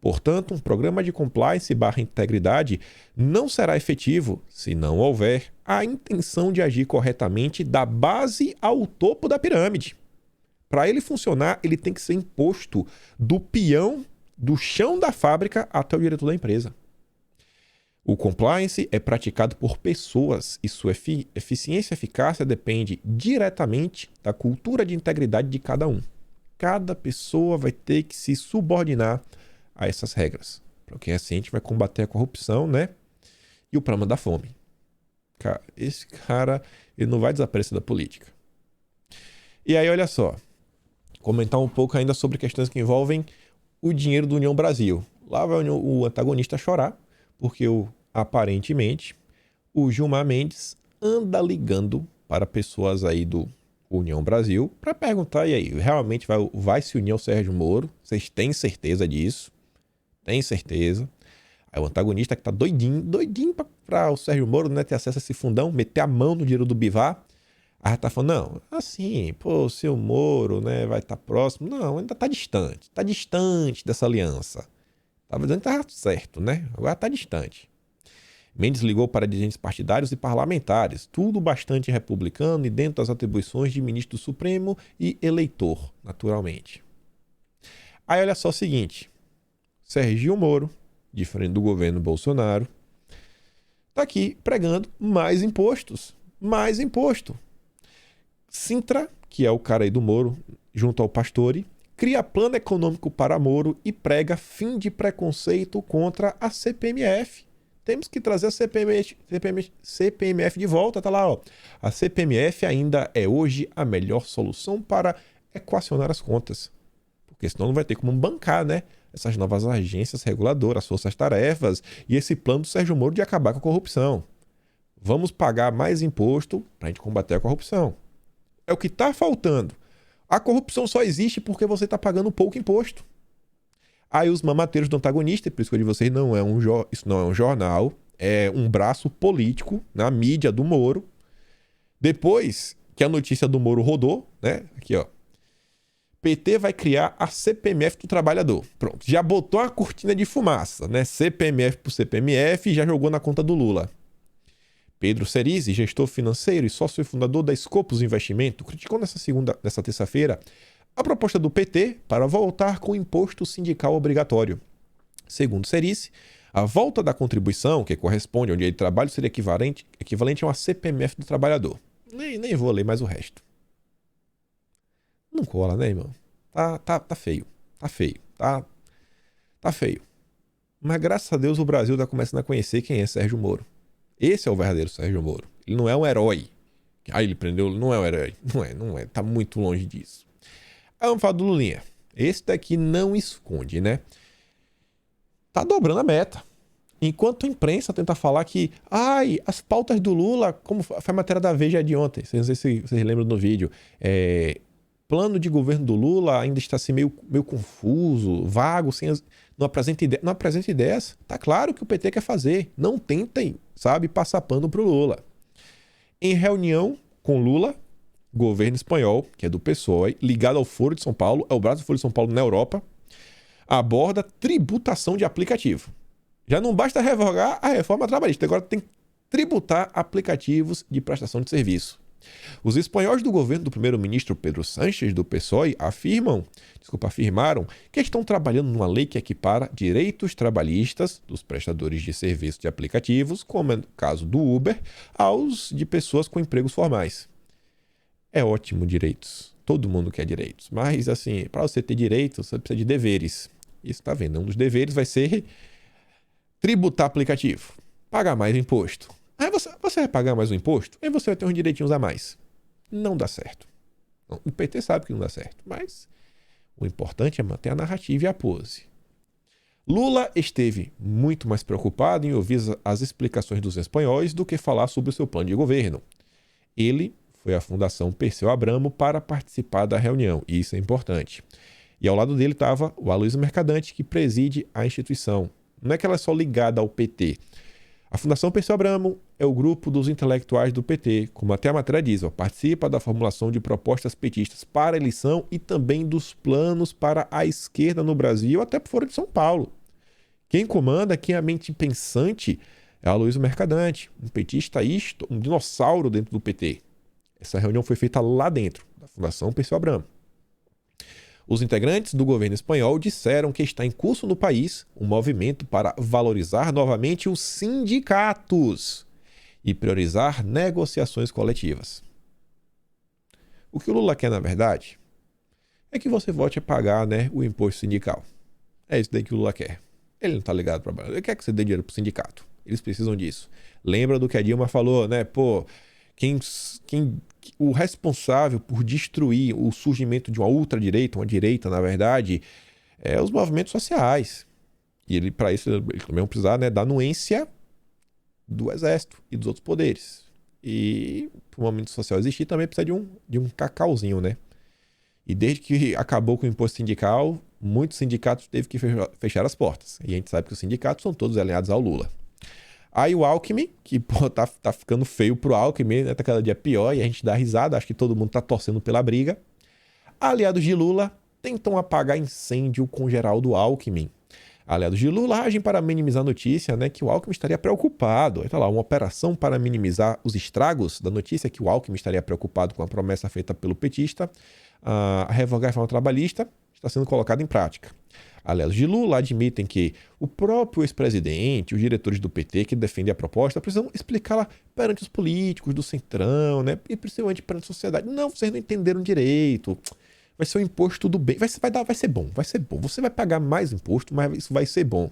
Portanto, um programa de compliance / integridade não será efetivo se não houver a intenção de agir corretamente da base ao topo da pirâmide. Para ele funcionar, ele tem que ser imposto do peão, do chão da fábrica até o diretor da empresa. O compliance é praticado por pessoas e sua eficiência e eficácia depende diretamente da cultura de integridade de cada um. Cada pessoa vai ter que se subordinar a essas regras, porque assim a gente vai combater a corrupção, né? E o problema da fome. Esse cara, ele não vai desaparecer da política. E aí, olha só, comentar um pouco ainda sobre questões que envolvem o dinheiro do União Brasil. Lá vai o antagonista chorar, porque aparentemente o Gilmar Mendes anda ligando para pessoas aí do União Brasil para perguntar, e aí, realmente vai se unir ao Sérgio Moro? Vocês têm certeza disso? Tem certeza? Aí o antagonista que tá doidinho para o Sérgio Moro, né, ter acesso a esse fundão, meter a mão no dinheiro do Bivar. Aí tá falando, não, assim, pô, se o Moro, né, vai estar próximo. Não, ainda tá distante dessa aliança. Tava dizendo que tava certo, né? Agora tá distante. Mendes ligou para dirigentes partidários e parlamentares, tudo bastante republicano e dentro das atribuições de ministro do Supremo e eleitor, naturalmente. Aí olha só o seguinte, Sérgio Moro, diferente do governo Bolsonaro, tá aqui pregando mais impostos, mais imposto. Sintra, que é o cara aí do Moro, junto ao Pastore, cria plano econômico para Moro e prega fim de preconceito contra a CPMF. Temos que trazer a CPMF de volta, tá lá, ó. A CPMF ainda é hoje a melhor solução para equacionar as contas. Porque senão não vai ter como bancar, né? Essas novas agências reguladoras, forças-tarefas e esse plano do Sérgio Moro de acabar com a corrupção. Vamos pagar mais imposto para a gente combater a corrupção. É o que está faltando. A corrupção só existe porque você está pagando pouco imposto. Aí os mamateiros do antagonista, por isso que eu digo vocês, isso não é um jornal, é um braço político na mídia do Moro. Depois que a notícia do Moro rodou, né? Aqui, ó. PT vai criar a CPMF do trabalhador. Pronto, já botou a cortina de fumaça, né? CPMF por CPMF e já jogou na conta do Lula. Pedro Cerise, gestor financeiro e sócio fundador da Scopus Investimento, criticou nessa terça-feira a proposta do PT para voltar com o imposto sindical obrigatório. Segundo Cerise, a volta da contribuição, que corresponde ao dia de trabalho, seria equivalente a uma CPMF do trabalhador. Nem vou ler mais o resto. Não cola, né, irmão? Tá feio. Tá feio. Mas graças a Deus o Brasil tá começando a conhecer quem é Sérgio Moro. Esse é o verdadeiro Sérgio Moro. Ele não é um herói. Ele prendeu, não é um herói. Não é. Tá muito longe disso. Aí vamos falar do Lulinha. Esse daqui não esconde, né? Tá dobrando a meta. Enquanto a imprensa tenta falar que as pautas do Lula, como foi a matéria da Veja de ontem, não sei se vocês lembram do vídeo, plano de governo do Lula ainda está assim meio confuso, vago, não apresenta ideias. Tá claro que o PT quer fazer. Não tentem, passar pano pro Lula. Em reunião com Lula, governo espanhol, que é do PSOE, ligado ao Foro de São Paulo, é o braço do Foro de São Paulo na Europa, aborda tributação de aplicativo. Já não basta revogar a reforma trabalhista, agora tem que tributar aplicativos de prestação de serviço. Os espanhóis do governo do primeiro-ministro Pedro Sánchez, do PSOE, afirmaram que estão trabalhando numa lei que equipara direitos trabalhistas dos prestadores de serviço de aplicativos, como é o caso do Uber, aos de pessoas com empregos formais. É ótimo direitos. Todo mundo quer direitos. Mas, assim, para você ter direitos, você precisa de deveres. Isso tá vendo? Um dos deveres vai ser tributar aplicativo. Pagar mais imposto. Aí você vai pagar mais um imposto, aí você vai ter uns direitinhos a mais. Não dá certo. O PT sabe que não dá certo, mas o importante é manter a narrativa e a pose. Lula esteve muito mais preocupado em ouvir as explicações dos espanhóis do que falar sobre o seu plano de governo. Ele foi à Fundação Perseu Abramo para participar da reunião, e isso é importante. E ao lado dele estava o Aloysio Mercadante, que preside a instituição. Não é que ela é só ligada ao PT. A Fundação Perseu Abramo é o grupo dos intelectuais do PT, como até a matéria diz, participa da formulação de propostas petistas para a eleição e também dos planos para a esquerda no Brasil, até por fora de São Paulo. Quem comanda, quem é a mente pensante, é Aloysio Mercadante, um petista, um dinossauro dentro do PT. Essa reunião foi feita lá dentro, da Fundação Perseu Abramo. Os integrantes do governo espanhol disseram que está em curso no país um movimento para valorizar novamente os sindicatos e priorizar negociações coletivas. O que o Lula quer, na verdade, é que você volte a pagar, né, o imposto sindical. É isso daí que o Lula quer. Ele não tá ligado para ele quer que você dê dinheiro pro sindicato. Eles precisam disso. Lembra do que a Dilma falou, né? Pô, o responsável por destruir o surgimento de uma ultradireita, uma direita, na verdade, é os movimentos sociais. E ele, para isso, ele também vai precisar, né, da anuência do exército e dos outros poderes. E para o movimento social existir, também precisa de um cacauzinho, né? E desde que acabou com o imposto sindical, muitos sindicatos teve que fechar as portas. E a gente sabe que os sindicatos são todos alinhados ao Lula. Aí o Alckmin, que pô, tá ficando feio pro Alckmin, né? Tá cada dia pior e a gente dá risada, acho que todo mundo tá torcendo pela briga. Aliados de Lula tentam apagar incêndio com Geraldo Alckmin. Aliados de Lula agem para minimizar a notícia, né, que o Alckmin estaria preocupado. Aí tá lá, uma operação para minimizar os estragos da notícia que o Alckmin estaria preocupado com a promessa feita pelo petista a revogar a reforma trabalhista está sendo colocada em prática. Aliados de Lula admitem que o próprio ex-presidente, os diretores do PT que defendem a proposta, precisam explicá-la perante os políticos do Centrão, né? E principalmente perante a sociedade. Não, vocês não entenderam direito. Vai ser um imposto do bem. Vai ser bom. Você vai pagar mais imposto, mas isso vai ser bom.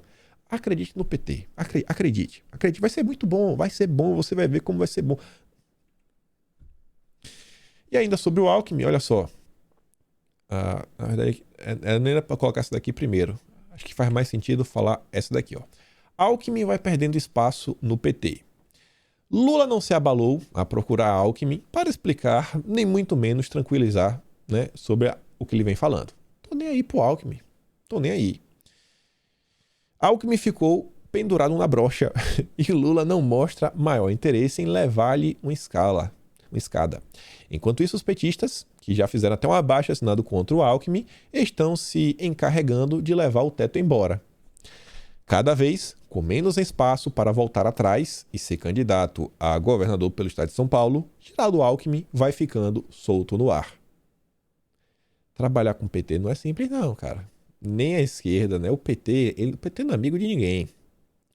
Acredite no PT. Acredite. Vai ser muito bom. Vai ser bom. Você vai ver como vai ser bom. E ainda sobre o Alckmin, olha só. Na verdade, não era para colocar essa daqui primeiro. Acho que faz mais sentido falar essa daqui, ó. Alckmin vai perdendo espaço no PT. Lula não se abalou a procurar Alckmin para explicar, nem muito menos tranquilizar, né, sobre o que ele vem falando. Tô nem aí pro Alckmin. Tô nem aí. Alckmin ficou pendurado na brocha e Lula não mostra maior interesse em levar-lhe uma escada. Enquanto isso, os petistas, que já fizeram até um abaixo-assinado contra o Alckmin, estão se encarregando de levar o teto embora. Cada vez com menos espaço para voltar atrás e ser candidato a governador pelo estado de São Paulo, Geraldo Alckmin vai ficando solto no ar. Trabalhar com o PT não é simples não, cara. Nem a esquerda, né? O PT não é amigo de ninguém.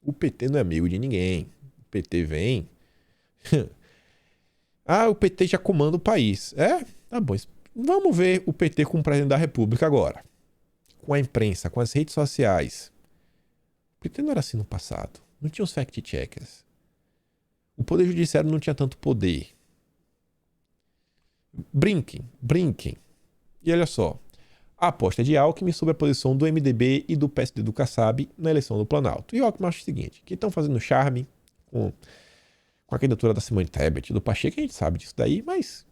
O PT não é amigo de ninguém. O PT vem... o PT já comanda o país. Tá bom. Vamos ver o PT como presidente da República agora. Com a imprensa, com as redes sociais. O PT não era assim no passado. Não tinha os fact-checkers. O poder judiciário não tinha tanto poder. Brinquem. E olha só. A aposta é de Alckmin sobre a posição do MDB e do PSD do Kassab na eleição do Planalto. E o Alckmin acha o seguinte, que estão fazendo charme com a candidatura da Simone Tebet, do Pacheco, a gente sabe disso daí, mas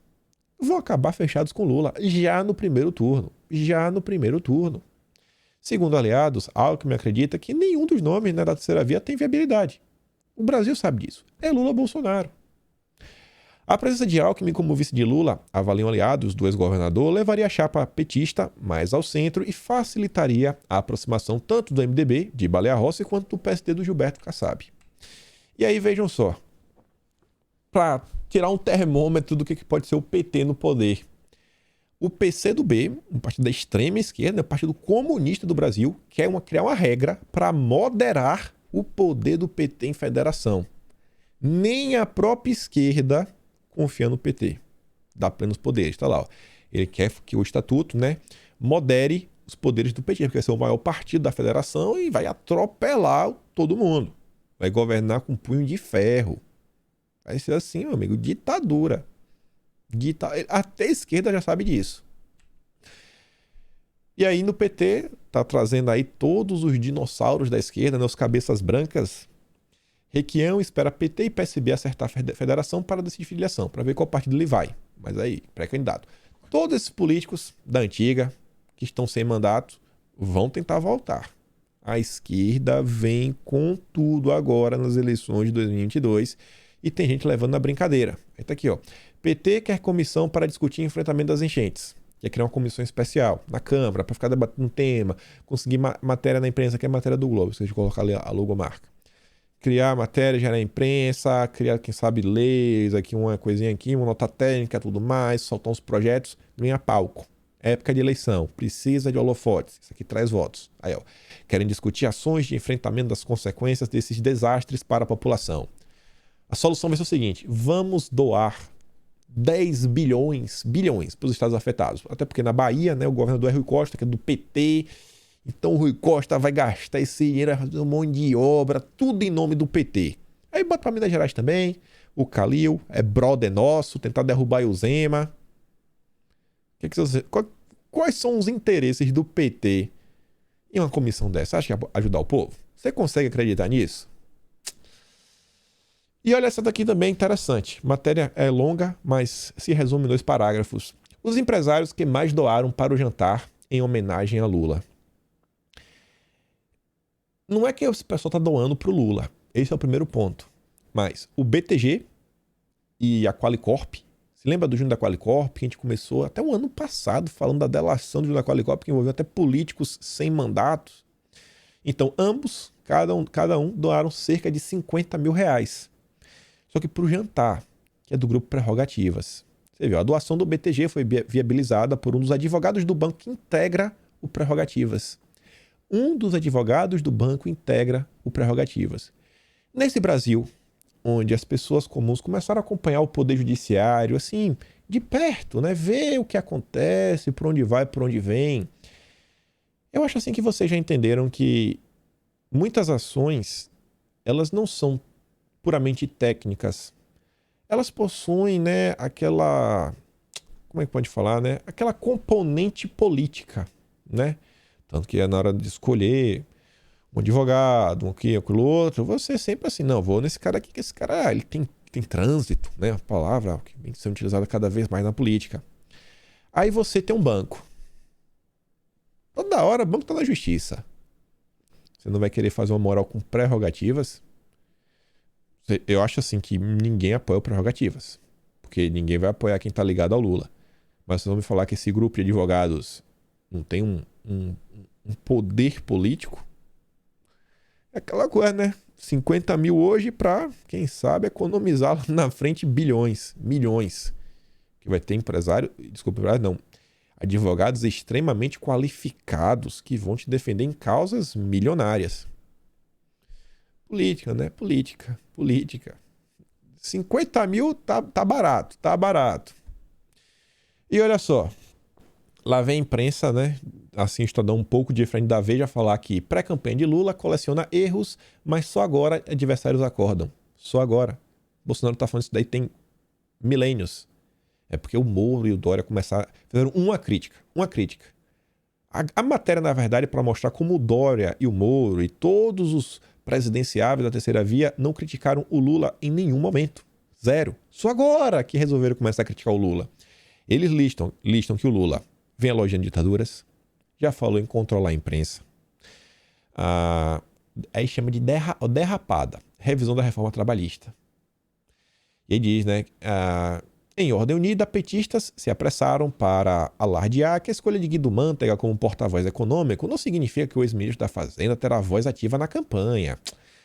vão acabar fechados com Lula já no primeiro turno. Segundo aliados, Alckmin acredita que nenhum dos nomes da terceira via tem viabilidade. O Brasil sabe disso. É Lula ou Bolsonaro. A presença de Alckmin como vice de Lula, avaliam aliados do ex-governador, levaria a chapa petista mais ao centro e facilitaria a aproximação tanto do MDB, de Baleia Rossi, quanto do PSD do Gilberto Kassab. E aí vejam só, para tirar um termômetro do que pode ser o PT no poder. O PCdoB, um partido da extrema esquerda, um partido comunista do Brasil, quer criar uma regra para moderar o poder do PT em federação. Nem a própria esquerda confia no PT. Dá plenos poderes, tá lá. Ó. Ele quer que o estatuto, né, modere os poderes do PT, porque vai ser o maior partido da federação e vai atropelar todo mundo. Vai governar com punho de ferro. Vai ser assim, meu amigo, ditadura. Até a esquerda já sabe disso. E aí no PT, tá trazendo aí todos os dinossauros da esquerda, né, os cabeças brancas. Requião espera PT e PSB acertar a federação para decidir filiação, para ver qual partido ele vai. Mas aí, pré-candidato. Todos esses políticos da antiga, que estão sem mandato, vão tentar voltar. A esquerda vem com tudo agora nas eleições de 2022 e tem gente levando na brincadeira. Aí tá aqui, ó. PT quer comissão para discutir enfrentamento das enchentes. Quer criar uma comissão especial na Câmara para ficar debatendo um tema, conseguir matéria na imprensa, que é a matéria do Globo, se a gente colocar ali a logomarca. Criar matéria já na imprensa, criar, quem sabe, leis, aqui uma coisinha aqui, uma nota técnica, tudo mais, soltar uns projetos, ganhar palco. Época de eleição, precisa de holofotes. Isso aqui traz votos. Aí, ó. Querem discutir ações de enfrentamento das consequências desses desastres para a população. A solução vai ser o seguinte: vamos doar 10 bilhões para os estados afetados. Até porque na Bahia, né, o governador é Rui Costa, que é do PT. Então o Rui Costa vai gastar esse dinheiro, vai fazer um monte de obra, tudo em nome do PT. Aí bota para Minas Gerais também. O Calil é brother nosso, tentar derrubar o Zema. Quais são os interesses do PT em uma comissão dessa? Acha que ia ajudar o povo? Você consegue acreditar nisso? E olha essa daqui também, interessante. Matéria é longa, mas se resume em 2 parágrafos. Os empresários que mais doaram para o jantar em homenagem a Lula. Não é que esse pessoal está doando para o Lula. Esse é o primeiro ponto. Mas o BTG e a Qualicorp. Se lembra do Júnior da Qualicorp? Que a gente começou até o ano passado falando da delação do Júnior da Qualicorp, que envolveu até políticos sem mandatos. Então, ambos, cada um doaram cerca de 50 mil reais. Só que para o jantar, que é do grupo Prerrogativas. Você viu, a doação do BTG foi viabilizada por um dos advogados do banco que integra o Prerrogativas. Um dos advogados do banco integra o Prerrogativas. Nesse Brasil, onde as pessoas comuns começaram a acompanhar o poder judiciário, assim, de perto, né? Ver o que acontece, por onde vai, por onde vem. Eu acho assim que vocês já entenderam que muitas ações, elas não são puramente técnicas. Elas possuem, né, aquela... Como é que pode falar, né? Aquela componente política, né? Tanto que é na hora de escolher um advogado, aquilo outro, você sempre assim, não, vou nesse cara aqui, que esse cara, ele tem trânsito, né? A palavra que vem sendo utilizada cada vez mais na política. Aí você tem um banco. Toda hora o banco tá na justiça. Você não vai querer fazer uma moral com prerrogativas? Eu acho assim que ninguém apoia o prerrogativas. Porque ninguém vai apoiar quem tá ligado ao Lula. Mas vocês vão me falar que esse grupo de advogados não tem um poder político? É aquela coisa, né? 50 mil hoje para, quem sabe, economizar lá na frente bilhões, milhões. Que vai ter advogados extremamente qualificados que vão te defender em causas milionárias. Política, né? Política. 50 mil tá barato. E olha só, lá vem a imprensa, né? Assim, Estadão um pouco diferente da Veja, falar que pré-campanha de Lula coleciona erros, mas só agora adversários acordam. Só agora. Bolsonaro tá falando isso daí tem milênios. É porque o Moro e o Dória fizeram uma crítica. A matéria, na verdade, é para mostrar como o Dória e o Moro e todos os presidenciáveis da terceira via não criticaram o Lula em nenhum momento. Zero. Só agora que resolveram começar a criticar o Lula. Eles listam que o Lula vem elogiando ditaduras, já falou em controlar a imprensa. Aí chama de derrapada, revisão da reforma trabalhista. E aí diz, né, em ordem unida, petistas se apressaram para alardear que a escolha de Guido Mantega como porta-voz econômico não significa que o ex-ministro da Fazenda terá voz ativa na campanha,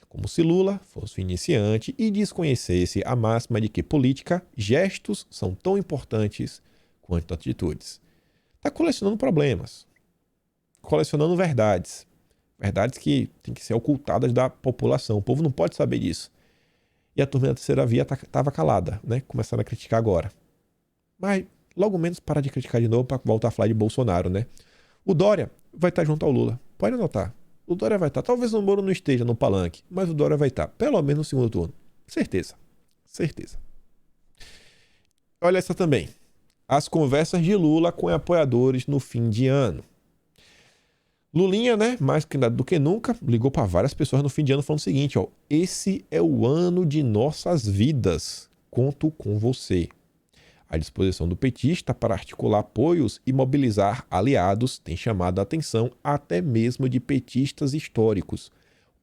como se Lula fosse um iniciante e desconhecesse a máxima de que política, gestos são tão importantes quanto atitudes. Está colecionando problemas, colecionando verdades que têm que ser ocultadas da população. O povo não pode saber disso. E a turma da terceira via estava calada, né? Começando a criticar agora. Mas logo menos parar de criticar de novo para voltar a falar de Bolsonaro, né? O Dória vai estar junto ao Lula. Pode anotar. O Dória vai estar. Talvez o Moro não esteja no palanque, mas o Dória vai estar. Pelo menos no segundo turno. Certeza. Olha essa também. As conversas de Lula com apoiadores no fim de ano. Lulinha, né, mais do que nunca, ligou para várias pessoas no fim de ano falando o seguinte, ó: esse é o ano de nossas vidas, conto com você. A disposição do petista para articular apoios e mobilizar aliados tem chamado a atenção até mesmo de petistas históricos.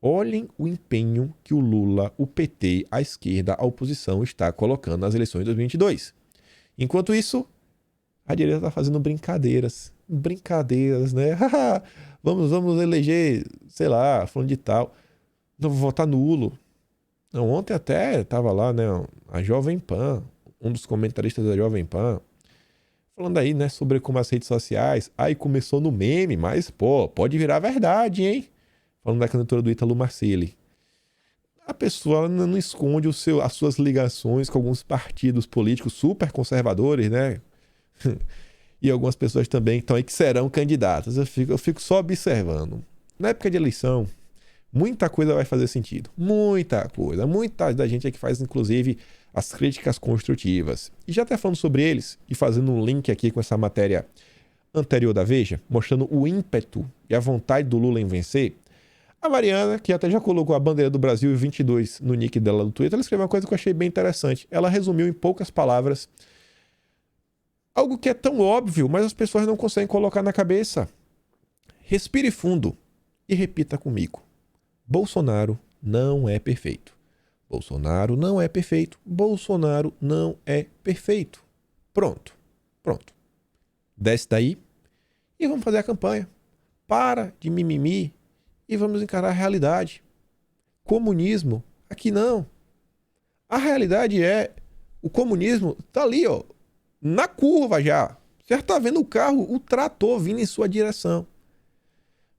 Olhem o empenho que o Lula, o PT, a esquerda, a oposição está colocando nas eleições de 2022. Enquanto isso, a direita está fazendo brincadeiras, né? Vamos eleger, sei lá, falando de tal. Não vou votar nulo. Não, ontem até estava lá, né, a Jovem Pan, um dos comentaristas da Jovem Pan, falando aí, né, sobre como as redes sociais, aí começou no meme, mas, pô, pode virar verdade, hein? Falando da candidatura do Ítalo Marcilli. A pessoa não esconde as suas ligações com alguns partidos políticos super conservadores, né? E algumas pessoas também estão aí que serão candidatas. Eu fico só observando. Na época de eleição, muita coisa vai fazer sentido. Muita coisa. Muita da gente é que faz, inclusive, as críticas construtivas. E já até falando sobre eles, e fazendo um link aqui com essa matéria anterior da Veja, mostrando o ímpeto e a vontade do Lula em vencer, a Mariana, que até já colocou a bandeira do Brasil 22 no nick dela no Twitter, ela escreveu uma coisa que eu achei bem interessante. Ela resumiu em poucas palavras algo que é tão óbvio, mas as pessoas não conseguem colocar na cabeça. Respire fundo e repita comigo. Bolsonaro não é perfeito. Bolsonaro não é perfeito. Bolsonaro não é perfeito. Pronto. Pronto. Desce daí e vamos fazer a campanha. Para de mimimi e vamos encarar a realidade. Comunismo, aqui não. A realidade é, o comunismo tá ali, ó, na curva já. Você já tá vendo o carro, o trator vindo em sua direção.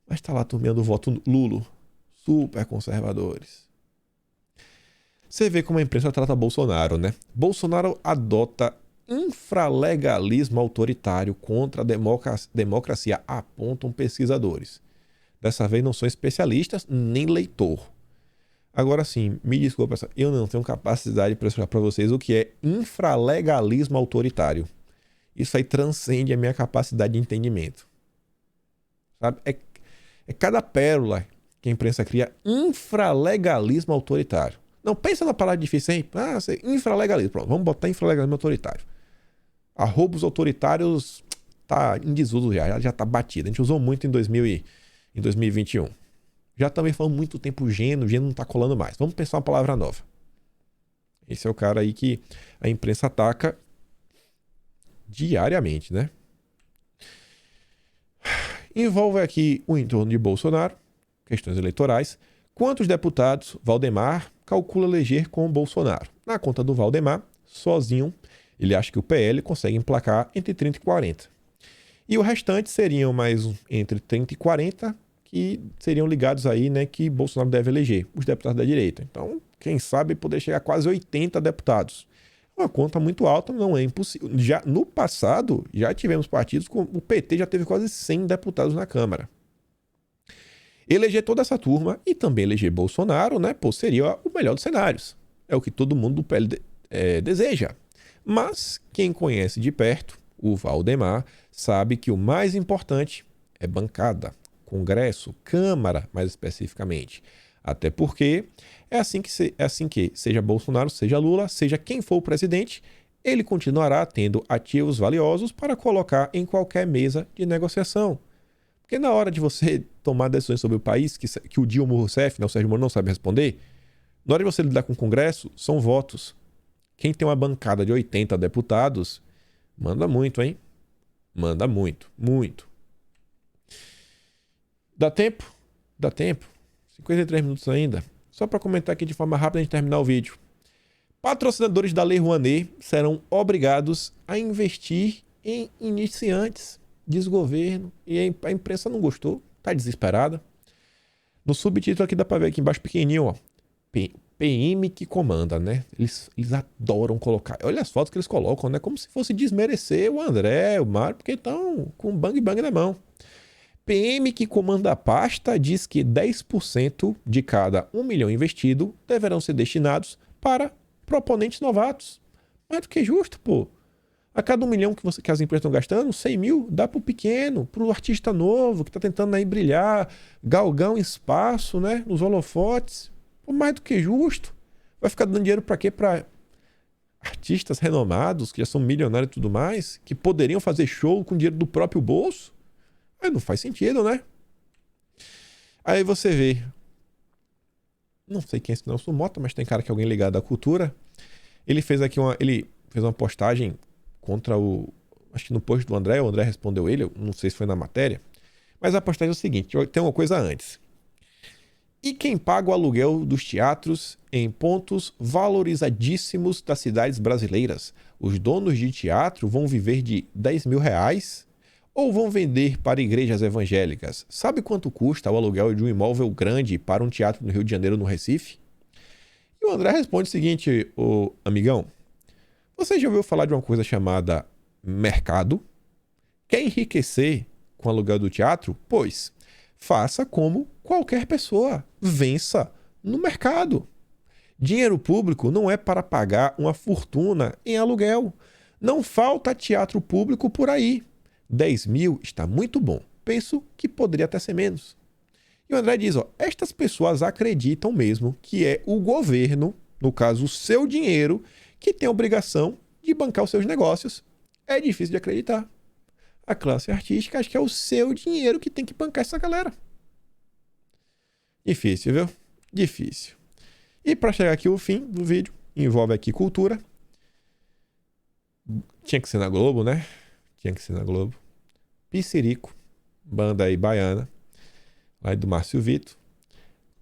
Mas tá lá turminha do voto Lulo. Super conservadores. Você vê como a imprensa trata Bolsonaro, né? Bolsonaro adota infralegalismo autoritário contra a democracia, apontam pesquisadores. Dessa vez não são especialistas nem leitor. Agora sim, me desculpa, eu não tenho capacidade para explicar para vocês o que é infralegalismo autoritário. Isso aí transcende a minha capacidade de entendimento. Sabe? É cada pérola que a imprensa cria. Infralegalismo autoritário. Não, pensa na palavra difícil, hein? Infralegalismo. Pronto, vamos botar infralegalismo autoritário. Arrobos autoritários tá em desuso já tá batido. A gente usou muito em 2021. Já também falamos muito tempo gênero não tá colando mais. Vamos pensar uma palavra nova. Esse é o cara aí que a imprensa ataca diariamente, né? Envolve aqui o entorno de Bolsonaro, questões eleitorais. Quantos deputados Valdemar calcula eleger com o Bolsonaro? Na conta do Valdemar, sozinho, ele acha que o PL consegue emplacar entre 30 e 40. E o restante seriam mais entre 30 e 40, que seriam ligados aí, né, que Bolsonaro deve eleger, os deputados da direita. Então, quem sabe poder chegar a quase 80 deputados. Uma conta muito alta, não é impossível. Já no passado, já tivemos partidos com o PT já teve quase 100 deputados na Câmara. Eleger toda essa turma e também eleger Bolsonaro, né, pô, seria o melhor dos cenários. É o que todo mundo do PL deseja. Mas quem conhece de perto, o Valdemar, sabe que o mais importante é bancada, Congresso, Câmara, mais especificamente. Até porque é assim que seja Bolsonaro, seja Lula, seja quem for o presidente, ele continuará tendo ativos valiosos para colocar em qualquer mesa de negociação. Porque na hora de você tomar decisões sobre o país, que o Dilma Rousseff, né, o Sérgio Moro não sabe responder, na hora de você lidar com o Congresso, são votos. Quem tem uma bancada de 80 deputados, manda muito, hein? Manda muito, muito. Dá tempo? Dá tempo. 53 minutos ainda. Só para comentar aqui de forma rápida antes de terminar o vídeo. Patrocinadores da Lei Rouanet serão obrigados a investir em iniciantes. Diz o governo. E a imprensa não gostou. Tá desesperada. No subtítulo aqui dá para ver aqui embaixo pequenininho, ó. PM que comanda, né? Eles adoram colocar. Olha as fotos que eles colocam, né? Como se fosse desmerecer o André, o Mário, porque estão com bang bang na mão. PM que comanda a pasta diz que 10% de cada 1 milhão investido deverão ser destinados para proponentes novatos. Mais do que justo, pô. A cada 1 milhão que as empresas estão gastando, 100 mil dá pro pequeno, pro artista novo que está tentando aí brilhar, galgar um espaço, né, nos holofotes. Pô, mais do que justo. Vai ficar dando dinheiro para quê? Para artistas renomados, que já são milionários e tudo mais, que poderiam fazer show com dinheiro do próprio bolso? Aí não faz sentido, né? Aí você vê. Não sei quem é esse Nelson Mota, mas tem cara que é alguém ligado à cultura. Ele fez uma postagem contra o... Acho que no post do André, o André respondeu ele, eu não sei se foi na matéria. Mas a postagem é o seguinte, tem uma coisa antes. E quem paga o aluguel dos teatros em pontos valorizadíssimos das cidades brasileiras? Os donos de teatro vão viver de 10 mil reais? Ou vão vender para igrejas evangélicas? Sabe quanto custa o aluguel de um imóvel grande para um teatro no Rio de Janeiro, no Recife? E o André responde o seguinte, ô amigão. Você já ouviu falar de uma coisa chamada mercado? Quer enriquecer com o aluguel do teatro? Pois, faça como qualquer pessoa. Vença no mercado. Dinheiro público não é para pagar uma fortuna em aluguel. Não falta teatro público por aí. 10 mil está muito bom. Penso que poderia até ser menos. E o André diz, estas pessoas acreditam mesmo que é o governo, no caso o seu dinheiro, que tem a obrigação de bancar os seus negócios. É difícil de acreditar. A classe artística acha que é o seu dinheiro que tem que bancar essa galera. Difícil, viu? Difícil. E para chegar aqui o fim do vídeo, envolve aqui cultura. Tinha que ser na Globo, né? Tinha que ser na Globo. Pissirico, banda aí baiana, lá do Márcio Vito,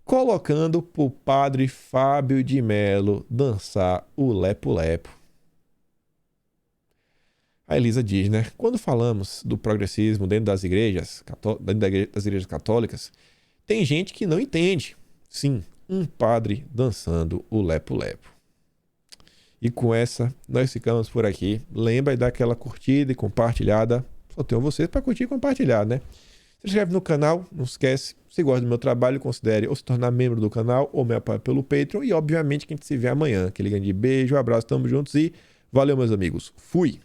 colocando pro padre Fábio de Melo dançar o lepo-lepo. A Elisa diz, né? Quando falamos do progressismo dentro das igrejas, das igrejas católicas, tem gente que não entende. Sim, um padre dançando o lepo-lepo. E com essa, nós ficamos por aqui. Lembra de dar aquela curtida e compartilhada. Só tenho vocês para curtir e compartilhar, né? Se inscreve no canal, não esquece. Se gosta do meu trabalho, considere ou se tornar membro do canal ou me apoia pelo Patreon. E obviamente que a gente se vê amanhã. Aquele grande beijo, abraço, tamo juntos e valeu, meus amigos. Fui!